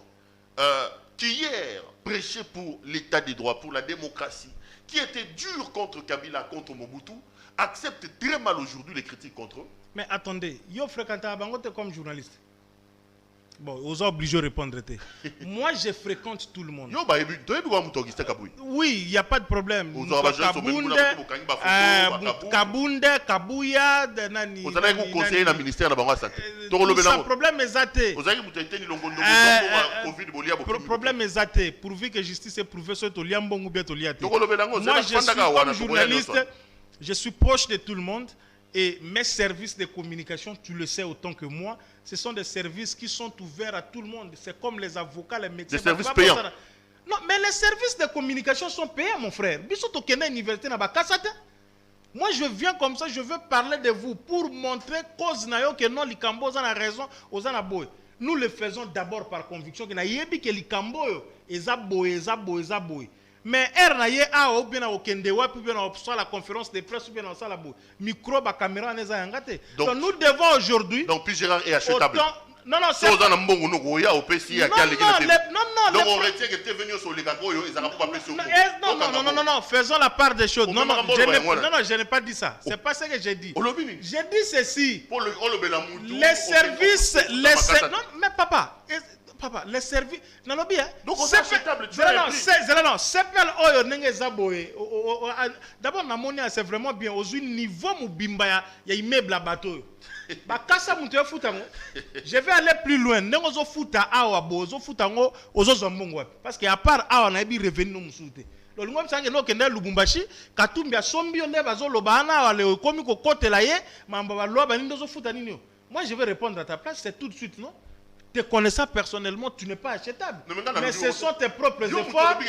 qui hier prêchaient pour l'état des droits, pour la démocratie, qui étaient durs contre Kabila, contre Mobutu, acceptent très mal aujourd'hui les critiques contre eux? Mais attendez, yo fréquente Bango comme journaliste. Bon, vous êtes obligé de répondre. Moi, je fréquente tout le monde. Oui, il n'y a pas de problème. Kabunde, Kabouya, Nani. Vous avez conseillé le ministère de la Le problème est athée. Le problème est athée. Pourvu que justice est prouvée sur le liambon ou bien le liaté. Moi, je suis comme journaliste, je suis proche de tout le monde. Et mes services de communication, tu le sais autant que moi, ce sont des services qui sont ouverts à tout le monde. C'est comme les avocats, les médecins. Des services payants. Non, mais les services de communication sont payants, mon frère. Moi, je viens comme ça, je veux parler de vous pour montrer que non, Likambo a raison, nous le faisons d'abord par conviction. Que Likambo est boy. Mais ou bien la conférence de presse ou bien la micro, la caméra, donc nous devons aujourd'hui. Donc, puis Gérard est achetable. Non, non, c'est pas... Non, donc on retient que tu es venu sur les gars, ils n'ont pas appelé sur non, faisons la part des choses. Non, je n'ai pas dit ça. C'est pas ce que j'ai dit. J'ai dit ceci. Les services, non, mais papa, les services. Non, bien. Donc on est acceptable. Non, d'abord, c'est vraiment bien. Au niveau Moubimba, il y a immeuble à bateau. Je vais aller plus loin. Parce qu'à part on a revenu nous souter. Lubumbashi, Katumbi a sombi on moi je vais répondre à ta place, c'est tout de suite, non? Te connaissant personnellement, tu n'es pas achetable. Mais ce sont tes propres efforts.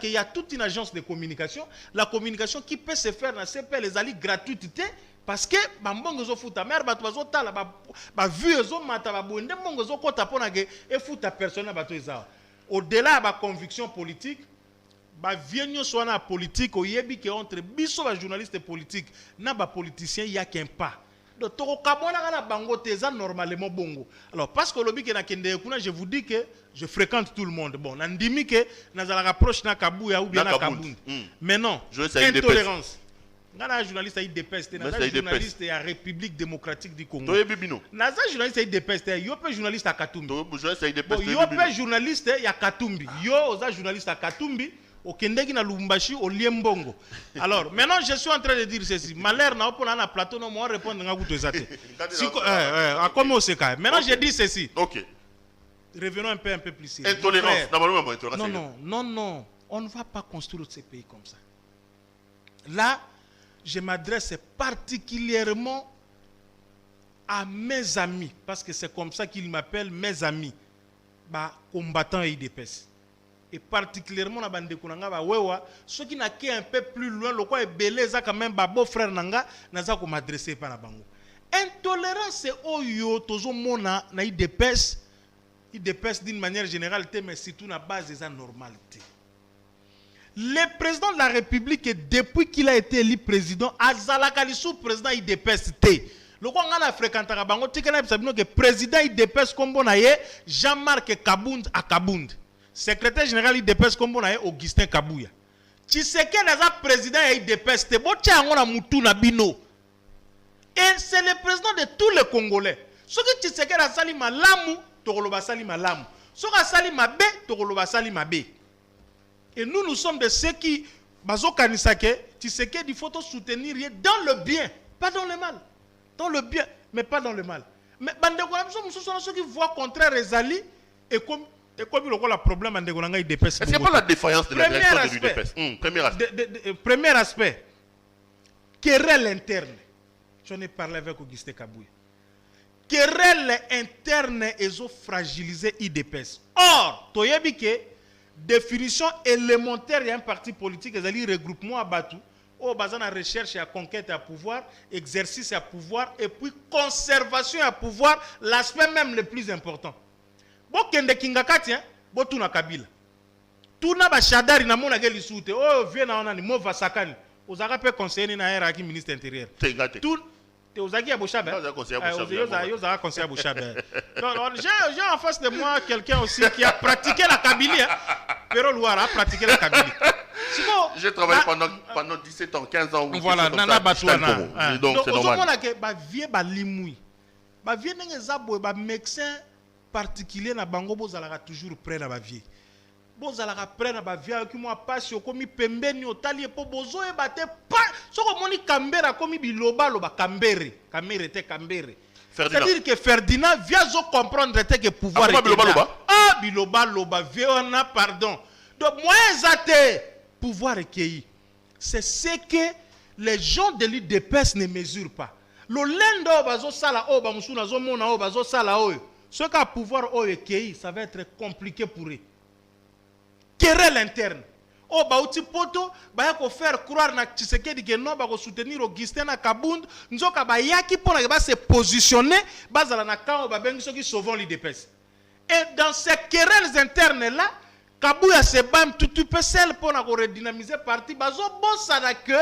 Il y a toute une agence de communication. La communication qui peut se faire dans ces pays, les alliés gratuité. Parce que, au-delà de la conviction politique, la politique, entre journalistes politiques et politiciens, il n'y a qu'un pas. Donc, normalement bongo. Alors, parce que je vous dis que je fréquente tout le monde. Bon, on dit que nous avons approche na Kabouya ou bien na Kabound. Mais non, intolérance. Un journaliste a eu des pestes. Un journaliste à la République démocratique du Congo. Un journaliste a eu des pestes. Il y a un journaliste à Katumbi. Il y a un journaliste à Katumbi. Il y a un journaliste à Katumbi. Au Kendegi na Lubumbashi, au Liembongo. Alors, maintenant, je suis en train de dire ceci. Malheur n'a pas un plateau, non, moi, répondre à vous. Maintenant, je dis ceci. Ok. revenons un peu plus sérieux. Intolérance, normalement, intolérance. Non, on ne va pas construire ces pays comme ça. Là, je m'adresse particulièrement à mes amis, parce que c'est comme ça qu'ils m'appellent, mes amis, combattants et IDPS. Et particulièrement na bande kunanga ba wewa, ceux qui n'a qu'un peu plus loin, le quoi est belé, ça quand même beau frère nanga, naza ko m'adresser par la bango. Intolérance c'est oyo tozo mona na IDPS d'une manière générale, mais surtout na base de sa normalité. Le président de la République, depuis qu'il a été élu président, azalaka li sous-président IDPS té. Le quoi on a fréquenté à bango, tikana que président IDPS kombo na ye Jean-Marc Kabound à Kabound. Secrétaire général IDPS kombo na ye Augustin Kabouya. Tshisekedi est président IDPS té bo tia ngona mutu na bino. Et c'est le président de tous les Congolais. Ce que Tshisekedi a sali malamu, tokoloba sali malamu. Ce que sali mabe, tokoloba sali mabe. Et nous sommes de ceux qui bazo kanisake, Tshisekedi il faut soutenir dans le bien, pas dans le mal. Dans le bien, mais pas dans le mal. Mais ce sont ceux qui voient contraire Ezali et comme le problème de l'IDPS. Est-ce qu'il n'y a pas la défaillance de la direction de l'IDPS? Premier aspect, querelle interne. J'en ai parlé avec Augustin Kabouya. Querelle interne et fragilisé IDPS. Or, toyebike définition élémentaire il y a un parti politique, Ezali regroupement à Batou. Au bazar de recherche et à conquête à pouvoir, exercice à pouvoir, et puis conservation à pouvoir, l'aspect même le plus important. Bon, kende kingakati, bon tout na Kabila. Tout na ba shadari na mona geli soute. Oh, viens na onani, mo vasakani. Ozaka pe conseiller na era qui ministre intérieur. Tout te ozaki à Bouchabe. Ozaka conseiller à Bouchabe. J'ai en face de moi quelqu'un aussi qui a pratiqué la Kabylie. Pero Louara a pratiqué la Kabylie. J'ai travaillé pendant 17 ans, 15 ans. Voilà, nana batouana. Donc c'est normal. Donc, médecin particulier na bango bozalaka toujours près na bavie. Bozalaka près na bavie qui moi passe komi pembeni otali po bozo e bate pa soko moni kambera komi biloba loba kambere te kambere. C'est-à-dire que Ferdinand vient zo comprendre que pouvoir est là. Ah biloba loba viona pardon. Donc moi zate pouvoir recueilli. C'est ce que les gens de l'IDPS ne mesurent pas. Le lendo bazo sala o ba musuna zo mona o bazo sala o. Ce qu'a pouvoir recueilli, ça va être compliqué pour eux. Querelle interne. O ba uti poto ba ya ko faire croire na Tshisekedi que non ba ko soutenir Augustin na Kabound, nzoka ba yaki pona ba se positionner bazala na kan ba bengi soki sauvons l'IDPS. Et dans ces querelles internes là, Kabouya se bam tout peut seul pour redynamiser parti bazo bossa na que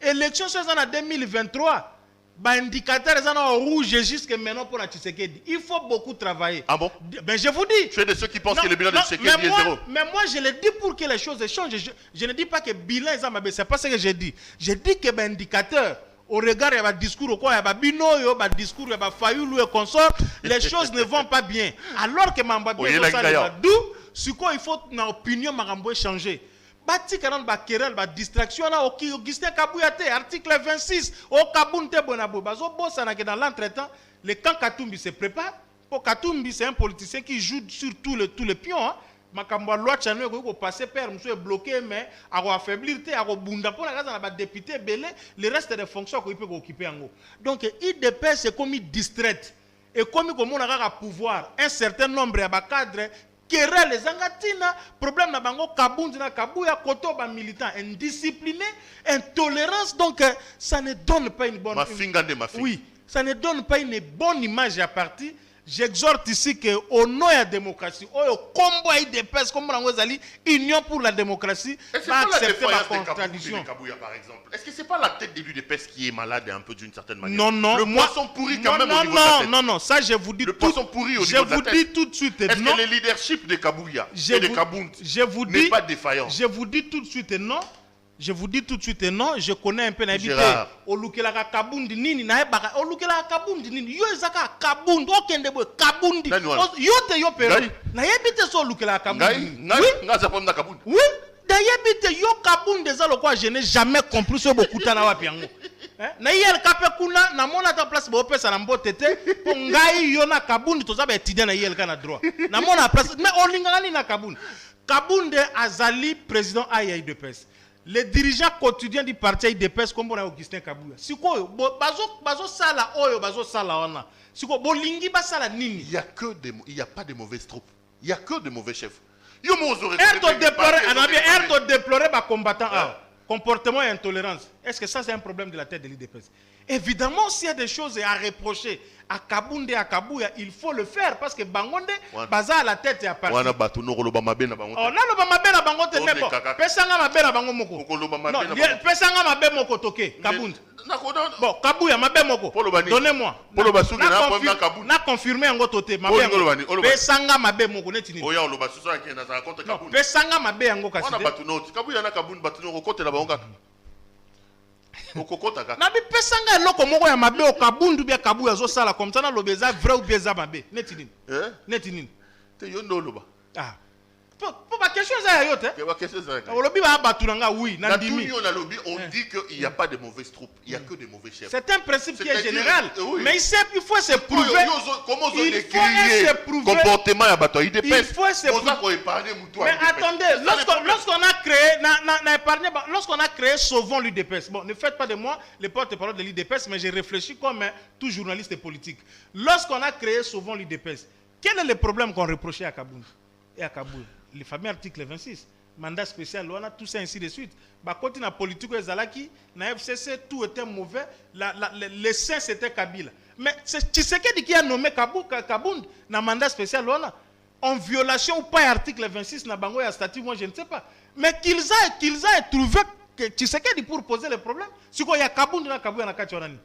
élection soit en 2023 ba indicateur est en rouge jusqu'à maintenant pour la Tshisekedi. Il faut beaucoup travailler. Ah bon? Ben je vous dis. Tu es de ceux qui pensent que le bilan de Tshisekedi est zéro. Mais moi je le dis pour que les choses changent. Je ne dis pas que le bilan est zéro, c'est pas ce que je dis. Je dis que ben indicateur au regard il y a un discours au quoi il y a bino il y a un discours il y a Fayoulou et consort, les choses ne vont pas bien. Alors que Mamba bien ça d'où sur quoi il faut une opinion Marambo changer. Bati kanan ba querelle ba distraction na Augustin Kabouya te article 26 au Kabound te bonabo bazo bossa na que dans l'entretemps le camp Katumbi se prépare. Pour Katumbi c'est un politicien qui joue sur tous les pions hein. Makambo loi chano ko passer père monsieur est bloqué mais a affaiblir te a bunda pour la raison na ba député belé le reste des fonctions ko il peut occuper en. Donc IDPS c'est comme distraite et comme on a pouvoir un certain nombre de cadres querelle les angatina problème na bango Kabound na Kabouya koto ba militant indiscipliné intolérance donc ça ne donne pas une bonne oui ça ne donne pas une bonne image à partir. J'exhorte ici que au nom de la démocratie au combat IDPS comme on dit union pour la démocratie va accepter la contradiction. Par exemple, est-ce que c'est pas la tête de l'IDPS qui est malade un peu d'une certaine manière? Non, le poisson pourri quand même au niveau de la tête. Non, ça je vous dis le poisson pourri au niveau de la tête. Je vous dis tout de suite est-ce que le leadership de Kabouya et de Kabound n'est pas défaillant? Je vous dis tout de suite non. Je vous dis tout de suite non, je connais un peu n'habité au Lukelaka Kabound nini na baka au Lukelaka Kabound nini yo ezaka Kabound okende boy Kabound yo te yo pero na yebite so Lukelaka Kabound oui na yebite yo Kabound eza lokwa je n'ai jamais compris ce beaucoup tana wapi yango Na yel kape kuna na mona ta place bo pesa na mbote te po ngai yo na Kabundi to za ba étudiant na yel kana droit. Na mona place mais olingani na Kabundi. Kabundi azali président AIDPS. Les dirigeants quotidiens du parti AIDPS comme on a Augustin Kabuya. Siko bazo sala oyo bazo sala ona. Siko bolingi ba sala nini? Il y a pas de mauvaises troupes. Il y a que de mauvais chefs. Yo mo zo déplorer ba combattant comportement et intolérance. Est-ce que ça c'est un problème de la tête de l'IDPS? Évidemment, s'il y a des choses à reprocher à Kabundi, à Kabuya, il faut le faire parce que Bangonde, baza à la tête et à partir. On a battu no lo bamabe na bangote. Oh, na lo bamabe na bangote mais bon. Pesanga mabe na bango moko. Non, pesanga mabe moko toke Kabundi. Bon, Kabuya mabe moko. Donnez-moi. Polo basuki na po na Kabundi. Na confirmer ngo tote mabe. Pesanga mabe moko neti ni. Oya lo basusu na kena za compte Kabundi. Pesanga mabe ngo kasi. On a battu no. Kabuya na Kabundi battu no kote na bango. Na bi pesanga eloko moko ya mabe o Kabundu bia Kabuya zo sala comme ça na lobeza vrai ou bien za mabe neti nini neti nini te yo ndo loba pour ma question ça yo te ba question ça o lobi ba batunanga oui na ndimi on a lobby on dit que il y a pas de mauvaises troupes il y a que de mauvais chefs. C'est un principe qui est général mais il faut se prouver comment on décrire comportement ya bato il faut se prouver. Mais attendez, lorsqu'on a créé Sauvons l'UDPS, bon, ne faites pas de moi le porte-parole de l'UDPS, mais j'ai réfléchi comme tout journaliste politique. Lorsqu'on a créé Sauvons l'UDPS, quel est le problème qu'on reprochait à Kabundi et à Kabuya? Le fameux article 26, mandat spécial, on a tout ça ainsi de suite. Quand la politique de Zalaki, na FCC, tout était mauvais, le sein c'était Kabila. Mais c'est Tshisekedi qui a nommé Kabundi dans mandat spécial, on a. En violation ou pas article 26 na bango ya statut, moi je ne sais pas. Mais qu'ils aient trouvé que Tshisekedi pour poser le problème. Si il y a Kabundi na Kabuya na kachorani.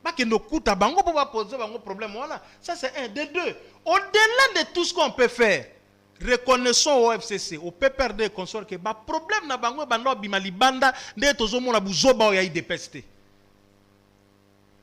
Ba que nos coups bango pour poser bango problème voilà. Ça c'est un des deux. Au-delà de tout ce qu'on peut faire, reconnaissons au FCC, au PPRD et consorts que ba problème na bango bando bimali banda de tozomo na buzoba o ya IDPST.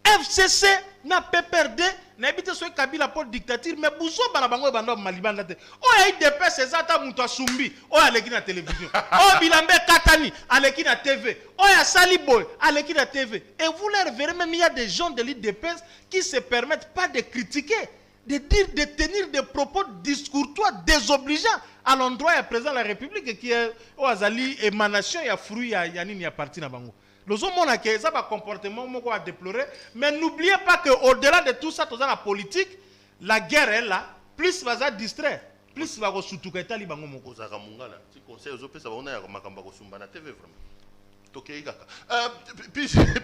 FCC na PPRD na ebite so Kabila pour dictature mais buzoba na bango bando malibanda te. O ya IDPS ezata muto asumbi o aleki na télévision. O Bilambe Katani aleki na TV. O ya Saliboy aleki na TV. Et vous leur verrez même il y a des gens de l'IDPS qui se permettent pas de critiquer, de dire, de tenir des propos discourtois désobligeants à l'endroit du président de la République qui est au Azali émanation et fruit ya nini ya parti na bango. Nous avons un comportement à déplorer, mais n'oubliez pas qu'au-delà de tout ça, dans la politique, la guerre est là, plus va se distraire, plus va se soutenir.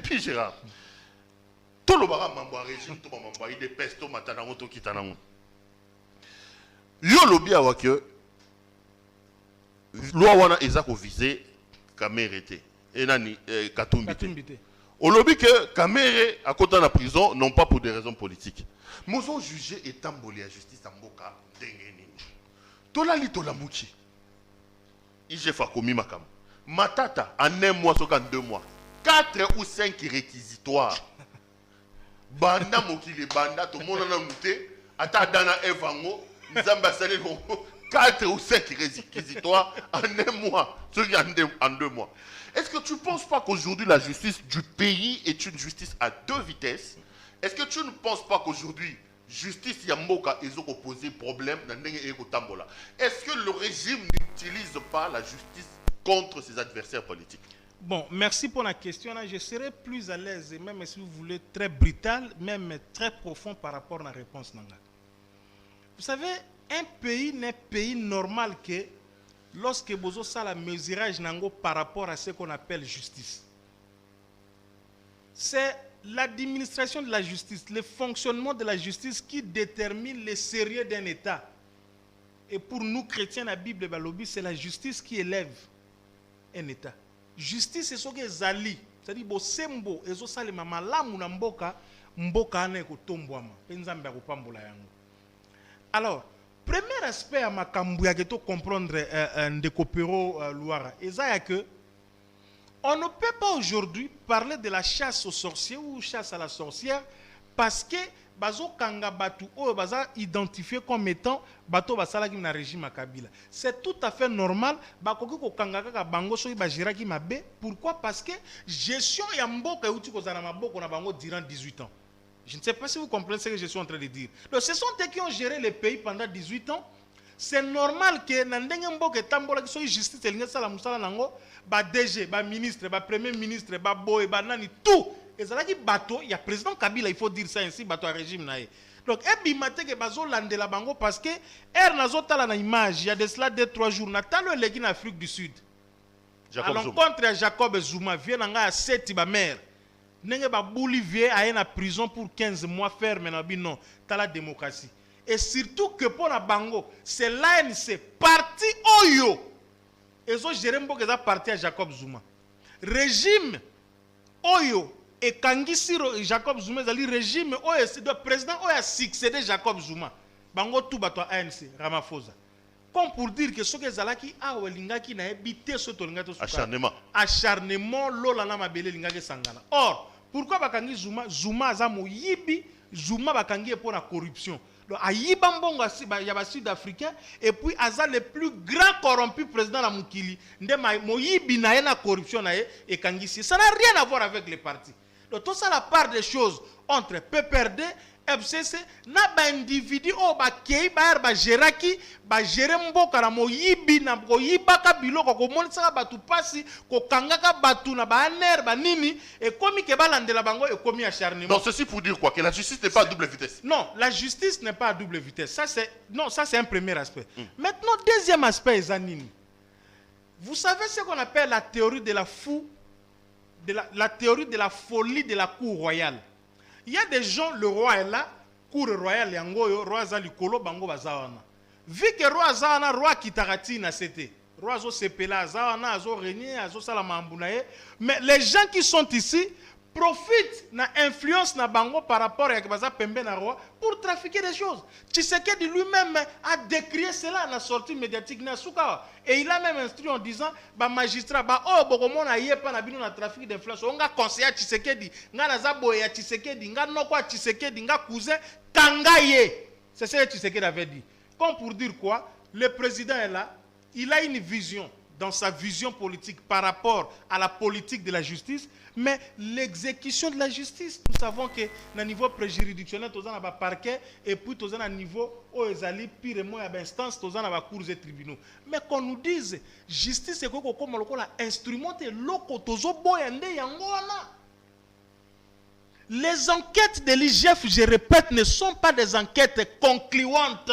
Puis Gérard, tout le monde régime, tout le monde il des pestes, tout le tout qui yo lobby a que loi wana ezako visé Kamérete. Et nani Katumbite. Au lobby que Kamere a côté la prison non pas pour des raisons politiques. Nous avons jugé et tambolé à justice en Boka Dengeni. Tola li tola mouchi. Ije Fakomi Makam. Matata en 1 mois, en 2 mois. 4 ou 5 réquisitoires. Banda mokile banda to mona na muté ata dana evango nzamba salé 4 ou 5 réquisitoires en 1 mois, en 2 mois. Est-ce que tu ne penses pas qu'aujourd'hui la justice du pays est une justice à 2 vitesses? Est-ce que tu ne penses pas qu'aujourd'hui justice Yamboka est opposé problème dans Tambola? Est-ce que le régime n'utilise pas la justice contre ses adversaires politiques? Bon, merci pour la question. Je serai plus à l'aise, et même si vous voulez, très brutal, même très profond par rapport à la réponse. Vous savez, un pays n'est pays normal que lorsque vous avez la mesurage par rapport à ce qu'on appelle justice. C'est l'administration de la justice, le fonctionnement de la justice qui détermine le sérieux d'un État. Et pour nous chrétiens, la Bible, c'est la justice qui élève un État. Justice, c'est ce que zali. C'est-à-dire que sembo ezo salema malamu na mboka ane ko tombwama. Penzambe ko pambola yango. Alors, premier aspect à makambu ya keto comprendre de Kopero Louara, ezaya que on ne peut pas aujourd'hui parler de la chasse aux sorciers ou chasse à la sorcière parce que bazo kanga batu oyo baza identifié comme étant bato basalaki na régime Kabila. C'est tout à fait normal bakoki ko kanga kaka bango soki bajiraki mabe. Pourquoi? Parce que gestion ya mboka euti kozana maboko na bango durant 18 ans. Je ne sais pas si vous comprenez ce que je suis en train de dire. Donc ce sont eux qui ont géré le pays pendant 18 ans. C'est normal que na ndenge mboka tambola ki soki justice elinga sala musala nango ba DG, ba ministre, ba premier ministre, ba boy, ba nani tout. Et ça qui bateau, il y a président Kabila, il faut dire ça ainsi, bateau à régime naé. Donc, et bimate que bazo lande la bango parce que er nazo tala na image, il y a de cela 2-3 jours, natalo legi en Afrique du Sud. À l'encontre de Jacob Zuma, vient nga à 7 ba mère. Nenge ba Bolivier a en prison pour 15 mois ferme na bi non, tala démocratie. Et surtout que pour la bango, c'est l'ANC parti oyo. Et zo jerembo que ça parti à Jacob Zuma. Régime oyo et kangisi Jacob Zuma zali régime oyo le président oyo a succédé Jacob Zuma bango tout bato ANC Ramaphosa comme pour dire que ce que zalaki awe lingaki na ebité so to lingato acharnement lola na mabele lingaki sangana. Or pourquoi bakangi Zuma aza moyibi Zuma bakangi pour la corruption. Donc ayiba mbongo ya ba sud-africain et puis aza le plus grand corrompu président la mukili nde moyibi na na corruption na et kangisi. Ça n'a rien à voir avec les partis. Donc tout ça la part des choses entre PPRD, FCC, na ba individu o ba kei ba geraki ba gere mboka na moyibi na koyiba ka biloko ko monisa ba tu pasi ko kangaka batu na ba aner ba nini et komi ke balandela bango et komi acharnement. Donc ceci pour dire quoi? Que la justice n'est pas à double vitesse. Non, la justice n'est pas à double vitesse. Ça c'est un premier aspect. Maintenant deuxième aspect Zanini. Vous savez ce qu'on appelle la théorie de la fou la théorie de la folie de la cour royale. Il y a des gens, le roi est là, cour royale yangoyo, roi zalikolo bango bazawana. Vu que roi zawana, roi kitarati na c'était. Roi zo sepela zawana, zo régner, zo salamambunaye. Mais les gens qui sont ici profitent na influence na bango par rapport à Baza Pembe na roi pour trafiquer des choses. Tshisekedi lui-même a décrié cela dans la sortie médiatique na Souka. Et il a même instruit en disant ba magistrat ba oh bokomo na yepa na bino na trafic d'influence. On a conseillé à Tshisekedi, nga na zabo ya Tshisekedi, nga noko à Tshisekedi, nga cousin kangaye. C'est ce que Tshisekedi avait dit. Comme pour dire quoi, le président est là, il a une vision dans sa vision politique par rapport à la politique de la justice, mais l'exécution de la justice, nous savons que na niveau préjuridictionnel, tous en a parquet et puis tous en a niveau où ils allaient pire et moins à instance, tous en a cours et tribunaux. Mais qu'on nous dise justice c'est quoi comme le instrument et loko tozo boyande yangona. Les enquêtes de l'IGF, je répète, ne sont pas des enquêtes concluantes.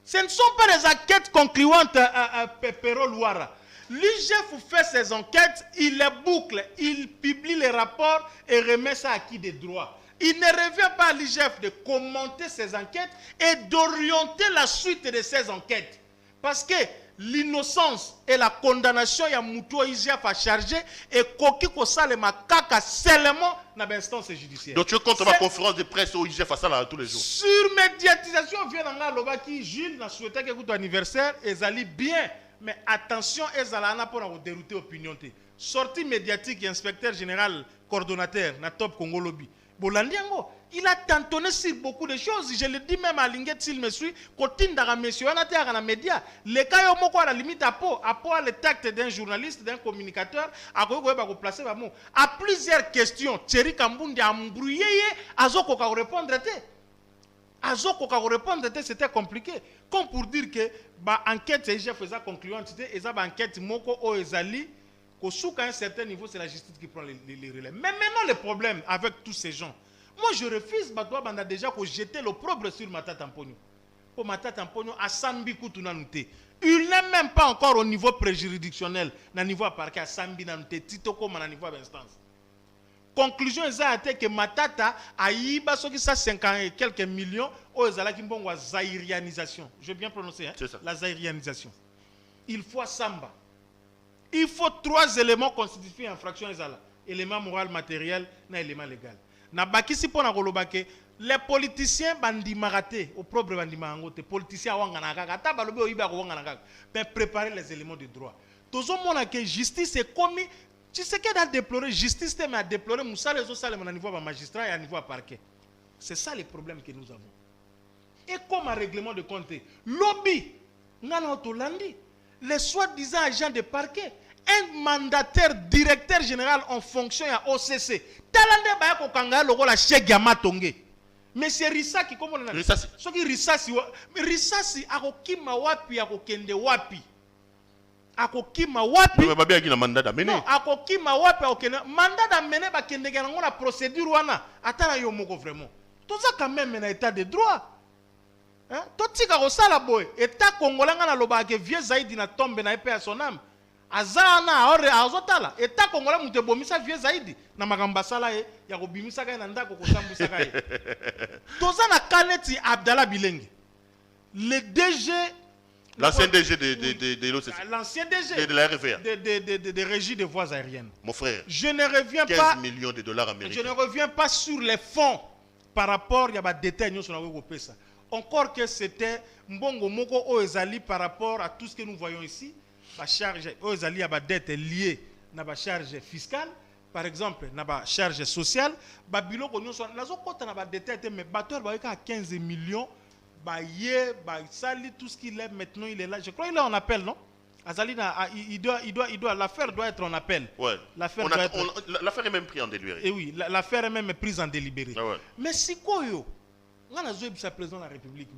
Ce ne sont pas des enquêtes concluantes à Pepero Luara. L'IGF fait ses enquêtes, il les boucle, il publie les rapports et remet ça à qui des droits. Il ne revient pas à l'IGF de commenter ses enquêtes et d'orienter la suite de ses enquêtes. Parce que l'innocence et la condamnation, il y a Moutou IGF à charger et Koki Kosale Makaka seulement dans l'instance judiciaire. Donc tu es contre ma conférence de presse au IGF à ça tous les jours? Sur médiatisation, vient dans Lobaki, Gilles, n'a souhaité que votre anniversaire, et allez bien. Mais attention, Ezalana pour dérouter l'opinion. Sortie médiatique et inspecteur général coordonnateur na Top Congo Lobby. Bolandiango, il a tantonné sur beaucoup de choses. Je le dis même à Linguet s'il me suit, Kotine dans monsieur, on a été à la média. Les cas au mot à la limite à le tact d'un journaliste, d'un communicateur, à placer à plusieurs questions. Thierry Kambundi a embrouillé, Azoko ka répondre. Azoko ka répondre, c'était compliqué. Comme pour dire que l'enquête IGF faisait concluante, et ça enquête moko o ezali, qu'à un certain niveau, c'est la justice qui prend les relais. Mais maintenant, le problème avec tous ces gens, moi je refuse, déjà que jeter l'opprobre sur Matata Mponyo. Pour Matata Mponyo, à Sambi Koutounanoute. Il n'est même pas encore au niveau préjuridictionnel, au niveau parquet, à Sambi Nanoute, Tito comme à niveau d'instance. Conclusion est que Matata a eu ça 50 et quelques millions aux Zalakimbongo zaïrianisation. Je vais bien prononcer, hein? La zaïrianisation. Il faut Samba. Il faut 3 éléments constitutifs infraction élément moral, matériel, et élément légal. Na bakisi pona kolobake les politiciens bandi maraté au propre bandi mangote politiciens wangana kaka ta balobi oyiba ko wangana kaka mais préparer les éléments de droit. Tozo mona que justice est commis. Tu sais qu'elle a déploré justice mais a déploré Moussa les autres salles à niveau de magistrat et à niveau de parquet. C'est ça les problèmes que nous avons. Et comme un règlement de compte, lobby, les soi-disant agents de parquet, un mandataire directeur général en fonction à OCC. Talande ba ko kanga logo la chèque Yamatonge. Mais c'est Rissa qui comment on a Rissasi. Ce qui Rissasi akokima wapi akokende wapi. Akokima wapi. Mais babia qui na mandat d'amener. Non, akokima wapi akokende mandat d'amener ba kende ngana na procédure wana atana yo moko vraiment. Tout ça quand même na état de droit. Hein? Tout tika ko sala boy état congolais ngana loba ke vieux Zaidi na tombe na épée à son âme. Azana ore azotala état congolais muté bomisa vieux Zaidi na makamba sala ya ko bimisa ka na ndako ko sambisa ka. Toza na kaneti Abdallah Bilenge. Le DG l'ancien DG de l'OCC. L'ancien DG de la RFA. De régie des voies aériennes. Mon frère. Je ne reviens 15 pas millions de dollars américains. Je ne reviens pas sur les fonds par rapport à des détails sur la ça. Encore que c'était mbongo moko oezali par rapport à tout ce que nous voyons ici, la charge oezali a des dettes liées na ba charge fiscale, par exemple na ba charge sociale, ba biloko nyonso nazo kota na ba détails mais bateau ba ka 15 millions ba yé ba sali tout ce qu'il est maintenant il est là. Je crois il est en appel non? Azali il doit l'affaire doit être en appel. Ouais. L'affaire est même prise en délibéré. Et oui, l'affaire est même prise en délibéré. Ah ouais. Mais si quoi yo on a besoin président de la République.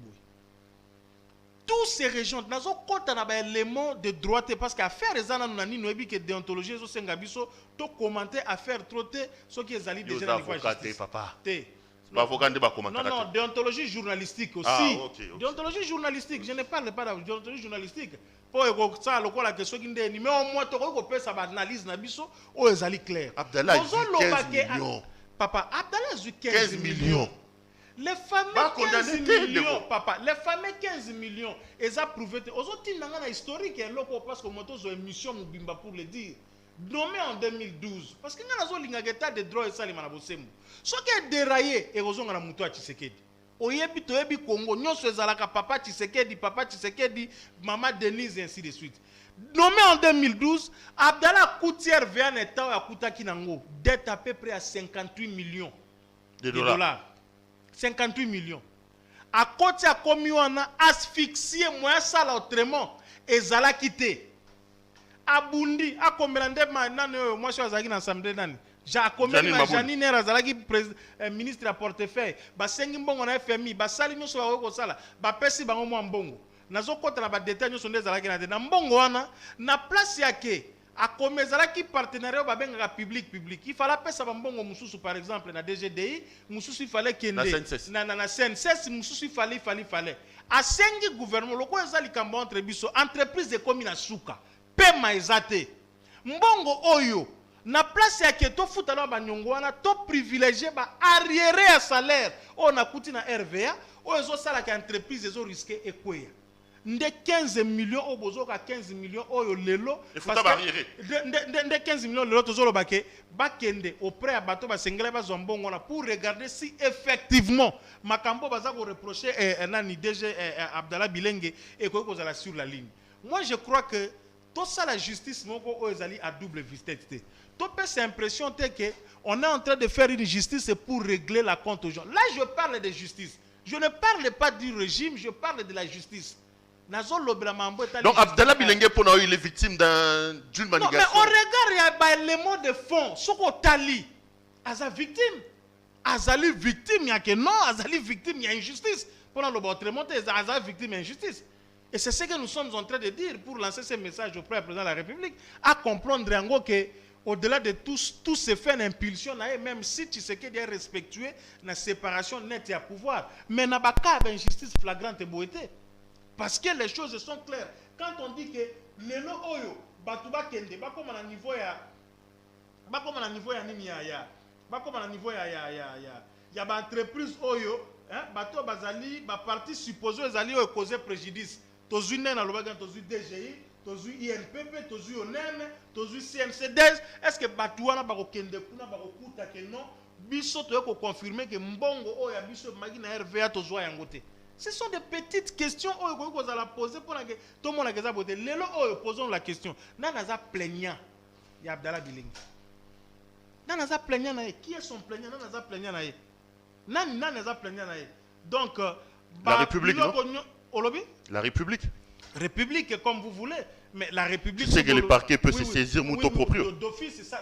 Tous ces régions, nous avons un élément de droite parce qu'affaire les gens nous avons dit que déontologie so sengabiso to commenter affaire trotter ce qui est allé déjà dans la justice. Papa. Non, déontologie journalistique aussi. Ah, okay. Déontologie journalistique, je ne parle pas de déontologie journalistique. Pour ça le la question qui mais au moins to ko pesa ba analyse na biso o ezali clair. Abdallah 15 millions. Papa, Abdallah a 15 millions. Les fameux 15 millions, papa, les fameux 15 millions, ils ont prouvé. Aujourd'hui, il y a une historique parce que moi, j'ai une émission pour le dire. Nommé en 2012. Parce que nous avons un état de droit et ça, les manabosem. Ce qui est déraillé, et nous avons un mouton à Tshisekedi. Oyebi toyebi Congo, nous sommes papa Tshisekedi, maman Denise et ainsi de suite. Nommé en 2012, Abdallah Koutier vient en état à Koutakinango, dette à peu près à 58 millions de dollars. 58 millions. À côté de commis on a asphyxié moi ça autrement et zala quitté. Abundi a combien de maintenant moi je suis à l'Assemblée nani. J'ai combien de Janine Razalaki ministre à portefeuille. Ba sengi mbongo na FMI, ba sali nyo so ko sala, ba pesi bango mo mbongo. Nazo kota na ba détail nyo so ndezalaki na mbongo wana na place yake. A comme qui partenariat babenga public. Il fallait pas ça mbongo mususu par exemple na DGDI, mususu il fallait kende na CNSS mususu il fallait. A sengi gouvernement loko ezali kambo entre biso entreprise de commune suka. Pema ezate. Mbongo oyo na place ya ke to futa na banyongo wana to privilégié ba arriéré à salaire. On a kuti na RVA, o ezo sala ka entreprise ezo risquer ekweya. Nde 15 millions au bozo ka 15 millions oyo lelo parce que nde 15 millions lelo tozolo bake bakende auprès à bateau ba sengela ba zombongo na pour regarder si effectivement makambo baza ko reprocher nani DG Abdallah Bilenge et ko kozala sur la ligne. Moi je crois que tout ça la justice moko o ezali à double vitesse. Tout cette impression que on est en train de faire une justice pour régler la compte aux gens. Là je parle de justice. Je ne parle pas du régime, je parle de la justice. Donc Abdallah Bilenge pour nous il est victime d'une manipulation. Mais on regarde il y a les mots de fond. Ce qu'on tali, Aza victime, Azali victime, il y a que non, Azali victime, il y a injustice. Pendant le autrement, Aza victime, il y a injustice. Et c'est ce que nous sommes en train de dire pour lancer ce message auprès du président de la République, à comprendre en gros que au-delà de tout se fait une impulsion, même si tu sais qu'il est respectué, la séparation nette et à pouvoir. Mais il n'y a pas d'injustice flagrante et beauté. Parce que les choses sont claires. Quand on dit que les lots oyo, batuba kende, ba comme à niveau ya, ba comme à niveau ya nini ya, ba comme à niveau ya ba entreprise oyo, hein, bato bazali, ba parti supposé zali oyo causer préjudice. Tozu nena lobaga tozu DGI, tozu INPP, tozu ONEM, tozu CNCDS. Est-ce que batuana ba ko kende kuna ba ko kuta que non? Biso to ko confirmer que mbongo oyo biso magi na RVA tozo yangote. Ce sont des petites questions que vous allez poser pour que tout le monde a posé. Posons la question. Nanaza plaignant. Il y a Abdallah Bilenge. Nanaza plaignant. Qui est son plaignant? Nanaza plaignant. Nani eza plaigné na ye. Donc la République, non? La République. République comme vous voulez, mais la République... Tu sais que le parquet peut se saisir moto proprio. D'office, ça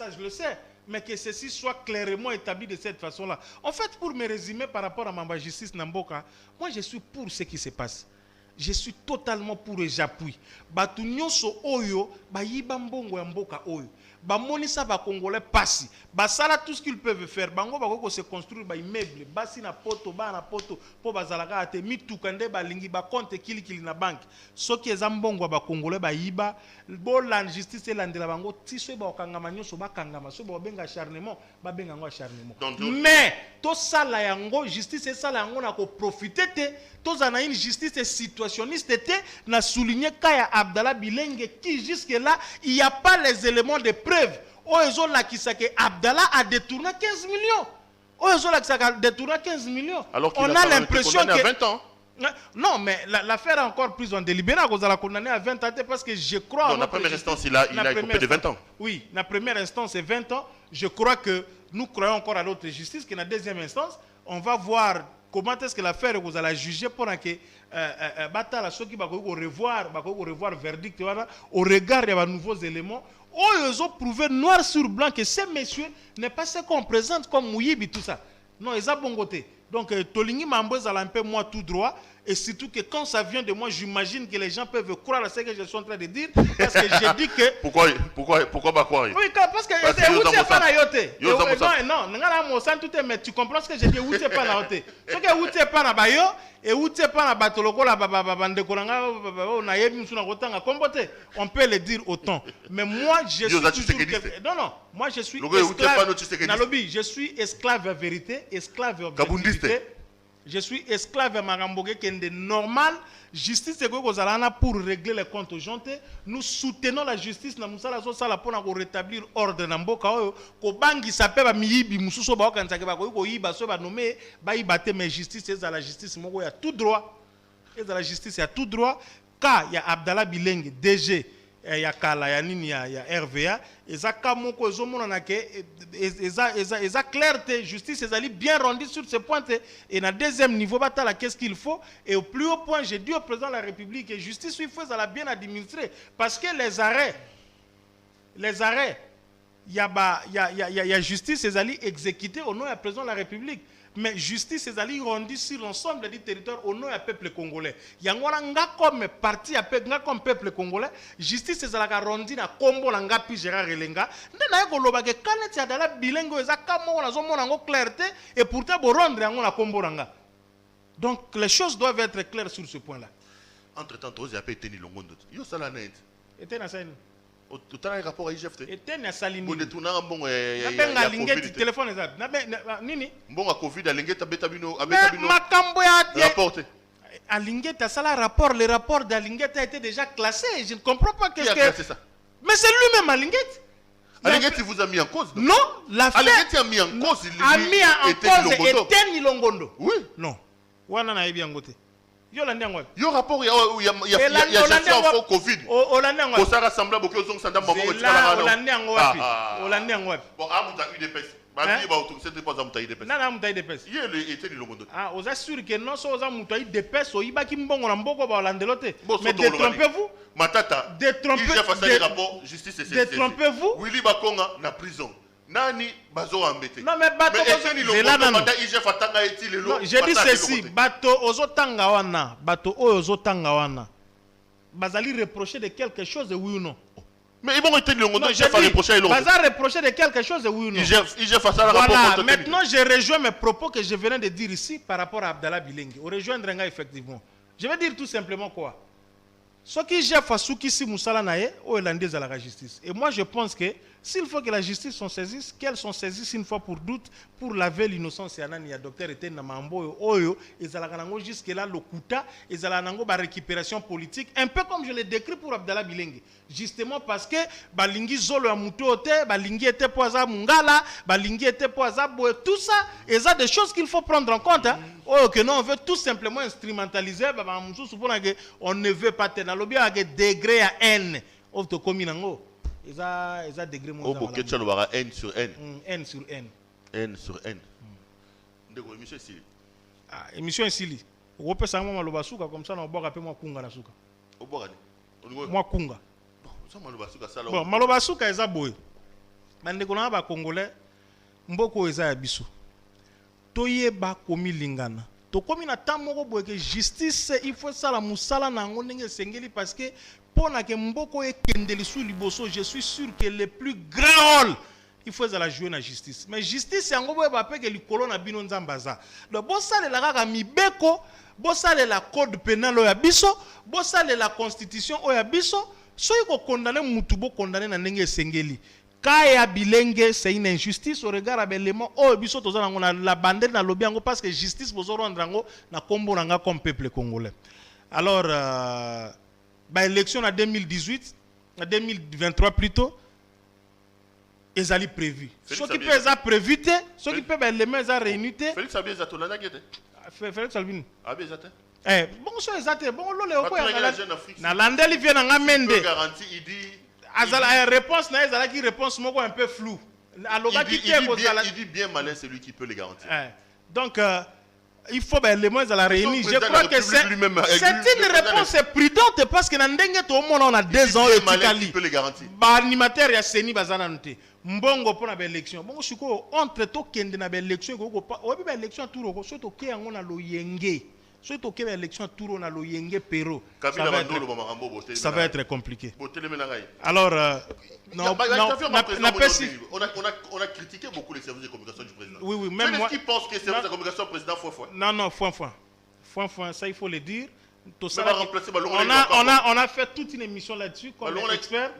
je le sais, mais que ceci soit clairement établi de cette façon-là. En fait, pour me résumer par rapport à ma justice Namboka, moi je suis pour ce qui se passe. Je suis totalement pour et j'appuie. Batu nyonso oyo, ba yiba mbongo ya mboka oyo. Ba monisa ba congolais passi. Ba sala tout ce qu'ils peuvent faire. Bango ba ko se construire ba immeuble, basi na poto, ba na poto, po bazalaka ate mitukande ba lingi ba compte kili na banque. Soki eza mbongo ba congolais ba yiba, bo la justice landela bango tiso ba kangama nyonso ba kangama, so ba benga acharnement, ba benga ngo acharnement. Mais to sala yango justice sala yango na ko profiter te, to zana une justice situationniste était, n'a souligné Kaya Abdallah Bilenge qui jusque là, il n'y a pas les éléments de preuve. Oezola qui sait que Abdallah a détourné 15 millions. Oezola qui a détourné 15 millions. Alors qu'il a l'impression que... à 20 ans. Non, mais l'affaire est encore prise en délibéré. On a condamné à 20 ans parce que je crois... Non, la première instance, il a coupé de 20 ans. Oui, la première instance, c'est 20 ans. Je crois que nous croyons encore à l'autre justice, que la deuxième instance, on va voir comment est-ce que l'affaire vous allez juger pour que batala ceux qui va revoir verdict au regard des nouveaux éléments. Ils ont prouvé noir sur blanc que ces messieurs n'est pas ce qu'on présente comme Mouyibi tout ça. Non, ils ont bon côté. Donc Tolingi Mamboz a un peu moi tout droit. Et surtout que quand ça vient de moi, j'imagine que les gens peuvent croire à ce que je suis en train de dire. Parce que j'ai dit que... Pourquoi pas croire? Oui, parce que où c'est pas la yote. Non, mais tu comprends ce que j'ai dit, où c'est pas la yote. Ce que où c'est pas la bayo, et où c'est pas la batoloko, la bandekoranga, on peut le dire autant. Mais moi, je suis toujours... Non, moi je suis esclave. Nalobi, je suis esclave à vérité, esclave à objectivité. Je suis esclave à Marambogue qui est normal. Justice est pour régler les comptes jantés. Nous soutenons la justice. Nous pour rétablir l'ordre dans Mboka. Kobangi s'appelle Miyibi Mususo Baokansa Ko Yiba so ba nommé ba ibate mais justice est à la justice moko ya tout droit. Et à la justice a tout droit. Ka ya Abdallah Bilenge DG ya Kala ya nini ya RVA ezaka moko ezomona na ke eza clarté justice ezali bien rendu sur ce point et na deuxième niveau batala qu'est-ce qu'il faut et au plus haut point j'ai dit au président de la République que justice il faut la bien administrer parce que les arrêts il y a justice ezali exécuté au nom du président de la République. Mais justice est rendue sur l'ensemble du territoire au nom du peuple congolais. Il y a comme parti comme peuple congolais, justice est rendue na Kombo langa puis Gérard Relenga. Ndena ko loba ke kanet ya dala bilingue eza kamo na zo mona ngo clarté et pourtant bo rendre yango na Kombo langa. Donc les choses doivent être claires sur ce point-là. Entre-temps, tu as été ni longondo. Yo sala net. Était na scène. Tout un rapport à IGFT. Et t'es salini. Bon, tu n'as bon. Na lingeti téléphone ça. Na nini? Bon à Covid, à lingeti betabino, Makambo ya rapporté. À lingeti ça la rapport, le rapport d'Alingeti a été déjà classé. Je ne comprends pas qu'est-ce que. Qui a classé ça? Mais c'est lui-même Alingeti. Alingeti vous a mis en cause. Non, l'affaire. Alingeti a mis en cause. A mis en cause Etienne Longondo. Oui. Non. Wana na yebi ngote. Yo rapport il y a gestion faux Covid. Au ça rassemble beaucoup de gens sans maman et Hollandais en web. Bon, à mon UDPS. Mamie va autour c'était pas à mon UDPS. Nana mon UDPS. Il était le monde. Ah, vous assure que non so za mon UDPS o ibaki mbongo na mboko ba Hollandelote. Mais détrompez-vous. Matata. Détrompez-vous. Il a fait des rapports justice et détrompez-vous. Willy Bakonga na prison. Nani bazo embêté. Non mais bato j'ai dit ceci, bato ozotanga wana, bato ozotanga wana. Bazali reprocher de quelque chose oui ou non. Mais ils vont être le monde, j'ai pas reprocher l'autre. Bazali reprocher de quelque chose oui ou non. Il j'ai face à la rapport. Voilà, maintenant je rejoins mes propos que je venais de dire ici par rapport à Abdallah Bilenge. On rejoindra effectivement. Je vais dire tout simplement quoi. Ce qui j'ai face à si Moussala nae, au Hollandais à la justice. Et moi je pense que s'il faut que la justice s'en saisisse, qu'elle s'en saisisse une fois pour toutes pour laver l'innocence. Il y a docteur Etienne Namambo, Oyo, et Zalaganango jusque là, le Kouta, et Zalanango, récupération politique, un peu comme je l'ai décrit pour Abdallah Bilenge. Justement parce que Balingi Zolo Amoutote, Balingi était poisa Mungala, Balingi était poisa Boe, tout ça, et ça des choses qu'il faut prendre en compte. Hein. Oh, que non, on veut tout simplement instrumentaliser, on ne veut pas tenir le bien avec degré à N. On te combine. Ils ont degré au bouquet de N sur N. N sur N. N sur N. Ndeko, émission ici. Ah, émission ici. On peut savoir maloba suka comme ça on boit rappeler moi kunga na suka. Au bois. Moi kunga. Ça maloba suka ça là. Bon, maloba suka eza boy. Bandeko na ba congolais mboko eza ya biso. Toyeba komi lingana. To komi na tamoko boy que justice il faut ça la musala na ngondenge sengeli parce que pour na ke mboko e kendeli sou liboso je suis sûr que le plus grand rôle il faut la jouer na justice. Mais justice yango boy ba pe ke likolo na bino nzambaza. Donc bo sale la kaka mibeko, bo sale la code pénal oya biso, bo sale la constitution oya biso, soki ko condamner mutu bo condamner na ndenge sengeli. Kaya bilenge c'est une injustice au regard de l'élément oh biso toza nango na la bandelle na lobby yango parce que justice bozo rendre yango na kombo nanga comme peuple congolais. Alors ba élection en 2018 en 2023 plutôt ezali prévu. Ce qui peut être prévu ce qui peut ba élément za réuni Félix Sabien zatolana gete. Félix Salvini. Abi zate. Bon so ezate bon lole oko ya na landeli vient nga mende. Garantie il dit Azala réponse na ezala qui réponse moko un peu flou. Il dit bien malin celui qui peut les garantir. Donc il faut ben les mots à la réunion. Je crois que c'est une réponse prudente parce que dans ndenge tout le monde on a 2 ans et Tikali peut les garantir. Ba animateur ya seni bazana nte. Mbongo pour na élection. Bongo siko entre to kende na élection ko pa obi ba élection tour ko so to ke yango na loyenge. So to ke ba élection tour na loyenge pero. Ça va être compliqué. Alors on a critiqué beaucoup les services de communication du président. Oui, oui, même moi. Qui pense que les services de communication du président fois. Non, fois, ça il faut le dire. On a fait toute une émission là-dessus comme expert.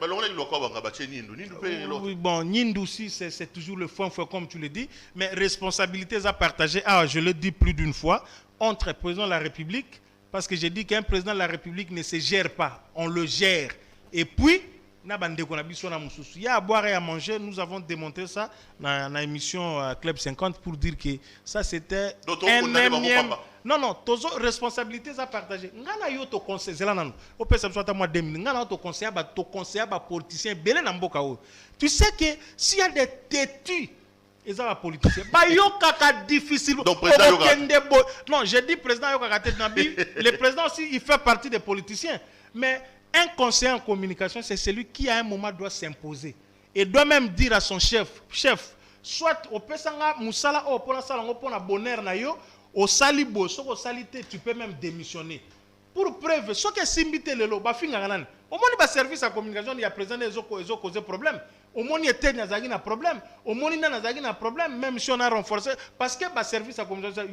Oui, bon, Nindu aussi, c'est toujours le fois comme tu le dis, mais responsabilités à partager. Ah, je le dis plus d'une fois, entre le président de la République, parce que j'ai dit qu'un président de la République ne se gère pas, on le gère. Et puis, il y a à boire et à manger. Nous avons démontré ça dans l'émission Club 50 pour dire que ça c'était un énième. Non, responsabilités à partager. Ngana yo to conseil là non. Au peut ça soit moi 2000. Ngana to conseiller ba politicien belé na mboka o. Tu sais que s'il y a des têtus et ça va politicien. Ba yo kaka difficile. Donc président non, j'ai dit président yo kaka tête nabi. Le président aussi il fait partie des politiciens. Mais un conseiller en communication, c'est celui qui à un moment doit s'imposer et doit même dire à son chef, soit au pesanga musala ou pour la salle pour la bonheur na yo, au salibo, so au salité, tu peux même démissionner. Pour preuve, ce que simbité le lo, ba finga nganan. Au moins il service à communication, il y a présent des autres causer problème. Au moins il y a nazagi na problème. Au moins il y a nazagi na problème, même si on a renforcé, parce que ba service à communication,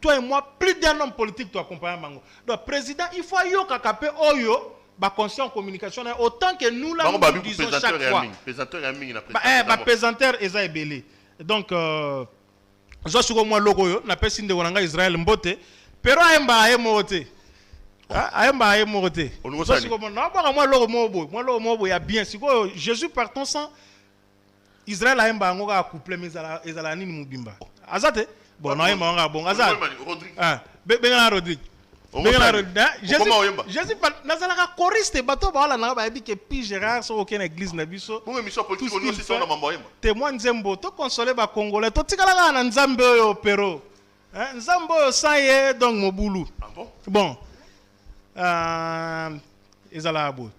toi et moi, plus d'un homme politique tu accompagnes mango. Donc président, il faut yo kakapé oyo. Ba conscient en communication autant que nous là nous disons chaque fois. Pesanteur eza ebele. Donc zo suko moi logo yo na pesi nde wonanga Israël mbote pero ayemba ayemote. Ayemba ayemote. Zo suko na ba moi logo mobo ya bien siko Jésus par ton sang Israël ayemba ngo ka couple ezala nini mubimba. Azate bon na ayemba nga bon azate. Benga Rodrigue. Jésus nazalaka choriste bato baala na ba que puis Gérard so aucune église na biso pour émission politique on aussi na mambo yemba témoin nzembo to consoler ba congolais to tikala na nzambe oyo pero nzambe oyo saye donc mobulu bon ezala abo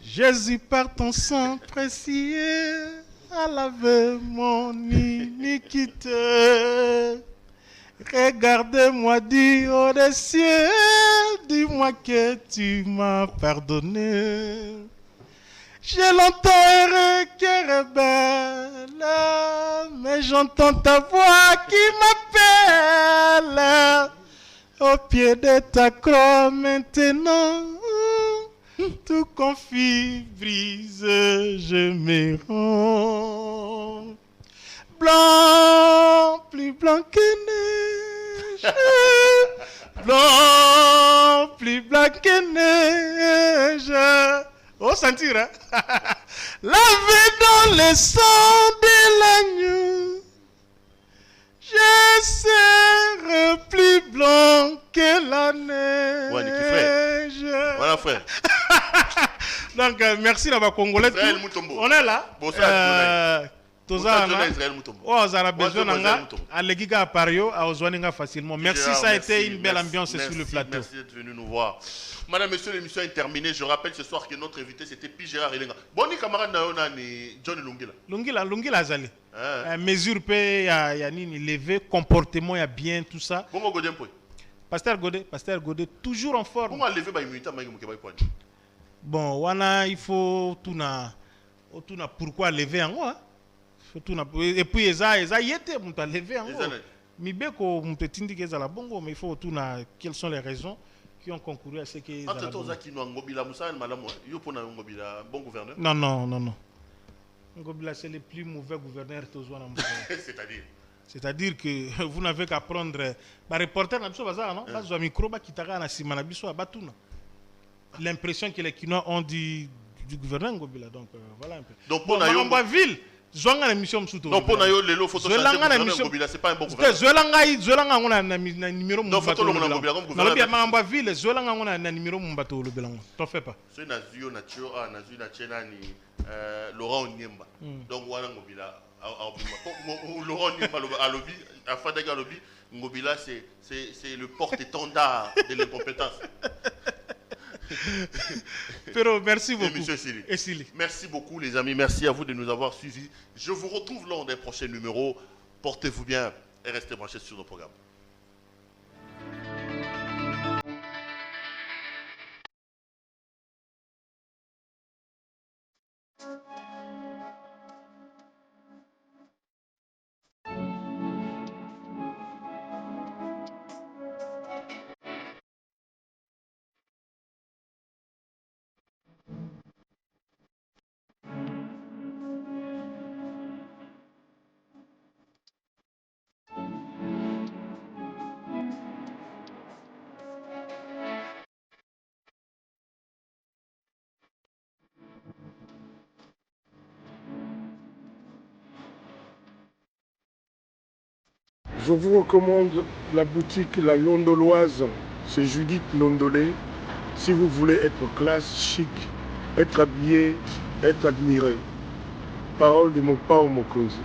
Jésus par ton sang précieux a lavé mon iniquité. Regarde-moi du haut des cieux, dis-moi que tu m'as pardonné. J'ai longtemps erré, cœur rebelle, mais j'entends ta voix qui m'appelle. Au pied de ta croix maintenant, tout confit brise, je me rends. Blanc, plus blanc que neige, blanc, plus blanc que neige. Oh, sentir, hein? Lavé dans le sang de l'agneau, je serai plus blanc que la neige. Voilà, frère. Donc, merci là-bas, Congolais. On est là. facilement. Merci, ça a été une belle ambiance sur le plateau. Merci d'être venu nous voir. Madame, monsieur, l'émission est terminée. Je rappelle ce soir que notre invité c'était Pi Gérard Elenga. Boni camarade na ni John Lungila. Lungila Zali. Mesure P, il y a levé, comportement, il y a bien, tout ça. Bongo Godem Poy. Pasteur Godé, toujours en forme. Comment lever ba immunité ma ngi point. Bon, wana il faut tout na pourquoi lever en quoi? Et puis eza yete muta lever en quoi? Mibeko muta tindike za la bongo, mais il faut tout na quelles sont les raisons qui ont concouru à ce que entre tous qui nous Ngobila Moussa madame yo pona Ngobila bon gouverneur. Non. Ngobila c'est le plus mauvais gouverneur tozwana Moussa. C'est-à-dire que vous n'avez qu'à prendre ba reporter na biso bazara non? Bazwa micro ba kitaka na sima na biso abatuna. L'impression que les Kinois ont du gouverneur Ngobila. Donc voilà un peu. Donc pour la ville, Zwanga na mission Msuto. Donc pour nayo lelo photo Ngobila, c'est pas un bon gouverneur. Zwanga ngona na numéro Mumbato. Donc photo Ngobila comme gouverneur. Na mamba ville, Zwanga ngona na numéro Mumbato le belango. T'en fais pas. C'est nazio natio a nazio na chena ni Laurent Nyemba. Donc voilà Ngobila Laurent Nyemba alobi afada galobi Ngobila c'est le porte-étendard de l'incompétence. Pero, merci beaucoup. Et monsieur Sili. Merci beaucoup les amis, merci à vous de nous avoir suivis. Je vous retrouve lors des prochains numéros. Portez-vous bien et restez branchés sur nos programmes. Je vous recommande la boutique La Londoloise. C'est Judith Londolé. Si vous voulez être classe, chic, être habillé, être admiré. Parole de mon père Mokonzi.